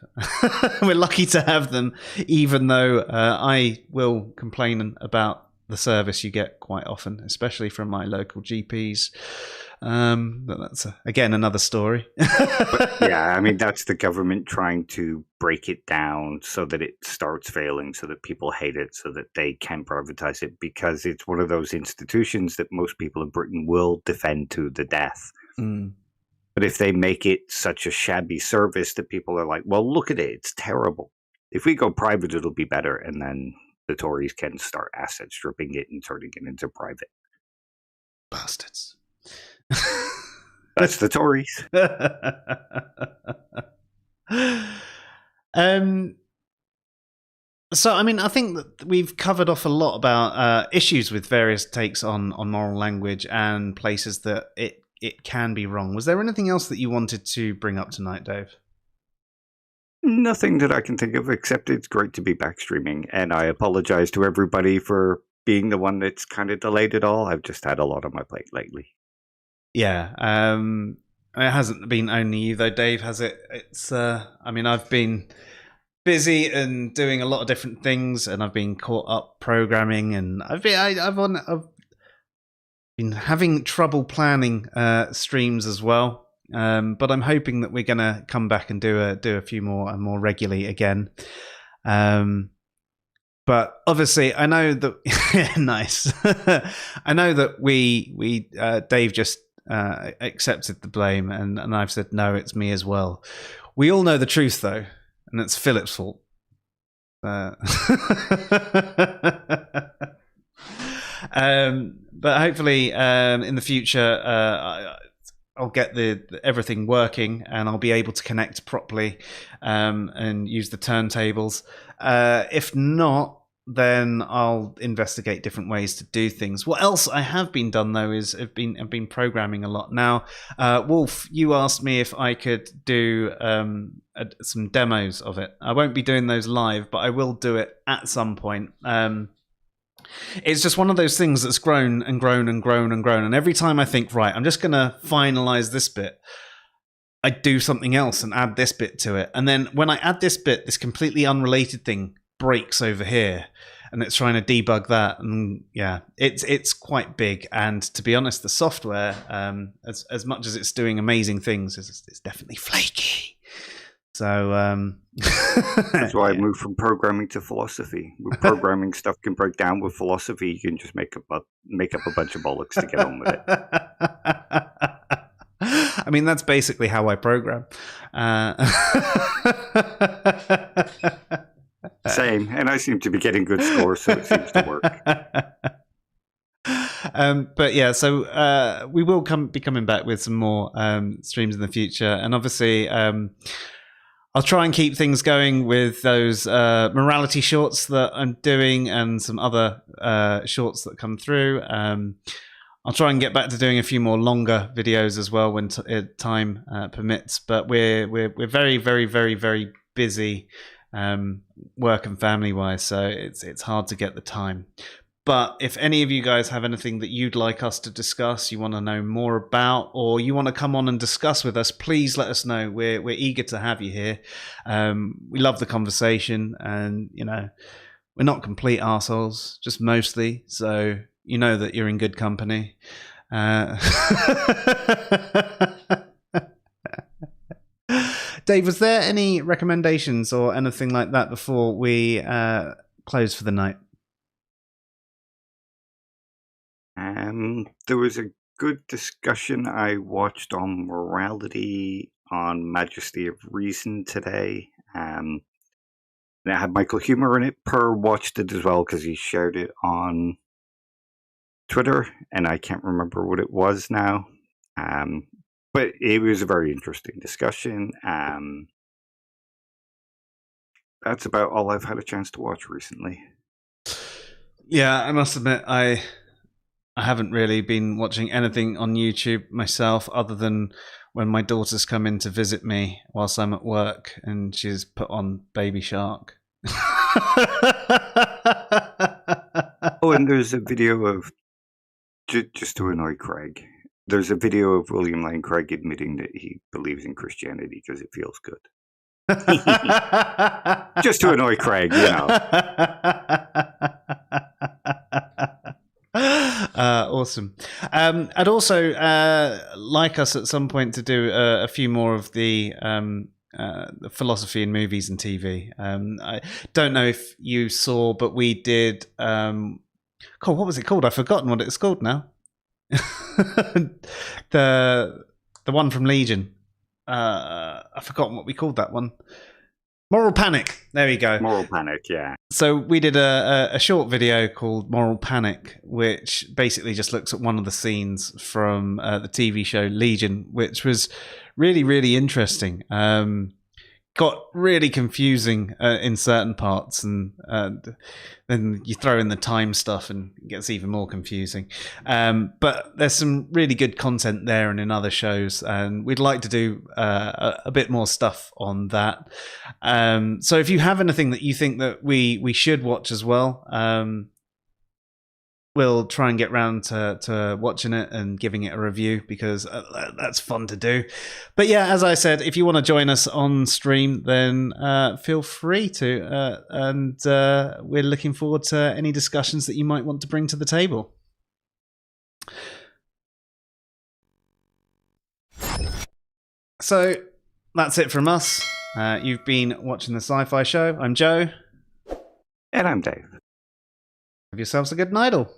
We're lucky to have them, even though I will complain about the service you get quite often, especially from my local GPs. But that's again another story. But, yeah, I mean, that's the government trying to break it down so that it starts failing, so that people hate it, so that they can privatize it, because it's one of those institutions that most people in Britain will defend to the death. Mm. But if they make it such a shabby service that people are like, well, look at it, it's terrible. If we go private, it'll be better. And then the Tories can start asset stripping it and turning it into private. Bastards. That's the Tories. So, I mean, I think that we've covered off a lot about issues with various takes on moral language and places that it can be wrong. Was there anything else that you wanted to bring up tonight, Dave? Nothing that I can think of, except it's great to be back streaming. And I apologize to everybody for being the one that's kind of delayed it all. I've just had a lot on my plate lately. Yeah. It hasn't been only you though, Dave, has it? It's I've been busy and doing a lot of different things, and I've been caught up programming, and I've been having trouble planning streams as well. But I'm hoping that we're gonna come back and do a few more regularly again. But obviously, I know that nice. I know that we Dave just accepted the blame, and I've said no, it's me as well. We all know the truth though, and it's Philip's fault. But hopefully, in the future, I'll get everything working, and I'll be able to connect properly and use the turntables. If not, then I'll investigate different ways to do things. What else I have been done though is I've been programming a lot. Now, Wolf, you asked me if I could do some demos of it. I won't be doing those live, but I will do it at some point. It's just one of those things that's grown and grown and grown and grown. And every time I think, right, I'm just going to finalize this bit, I do something else and add this bit to it. And then when I add this bit, this completely unrelated thing breaks over here, and it's trying to debug that. And yeah, it's quite big. And to be honest, the software, as much as it's doing amazing things, it's definitely flaky. So that's why I moved from programming to philosophy. With programming, stuff can break down. With philosophy, you can just make up a bunch of bollocks to get on with it. I mean, that's basically how I program. Same, and I seem to be getting good scores, so it seems to work. But yeah, so we will be coming back with some more streams in the future, and obviously I'll try and keep things going with those morality shorts that I'm doing, and some other shorts that come through. I'll try and get back to doing a few more longer videos as well when time permits. But we're very, very, very, very busy work and family wise, so it's hard to get the time. But if any of you guys have anything that you'd like us to discuss, you want to know more about, or you want to come on and discuss with us, please let us know. We're eager to have you here. We love the conversation, and we're not complete arseholes, just mostly. So you know that you're in good company. Dave, was there any recommendations or anything like that before we close for the night? There was a good discussion I watched on morality on Majesty of Reason today. And it had Michael Humer in it. Per watched it as well because he shared it on Twitter, and I can't remember what it was now. But it was a very interesting discussion. That's about all I've had a chance to watch recently. Yeah, I must admit, I haven't really been watching anything on YouTube myself, other than when my daughters come in to visit me whilst I'm at work, and she's put on Baby Shark. Oh, and there's a video of, just to annoy Craig, there's a video of William Lane Craig admitting that he believes in Christianity because it feels good. Just to annoy Craig, Awesome. I'd also like us at some point to do a few more of the philosophy in movies and TV. I don't know if you saw, but we did. What was it called? I've forgotten what it's called now. the one from Legion. I've forgotten what we called that one. Moral Panic. There we go. Moral Panic, yeah. So we did a short video called Moral Panic, which basically just looks at one of the scenes from the TV show Legion, which was really, really interesting. got really confusing in certain parts, and then you throw in the time stuff and it gets even more confusing. But there's some really good content there and in other shows, and we'd like to do a bit more stuff on that. So if you have anything that you think that we should watch as well, we'll try and get round to watching it and giving it a review, because that's fun to do. But yeah, as I said, if you want to join us on stream, then feel free to. And we're looking forward to any discussions that you might want to bring to the table. So that's it from us. You've been watching the Sci-Fi Show. I'm Joe. And I'm Dave. Have yourselves a good night all.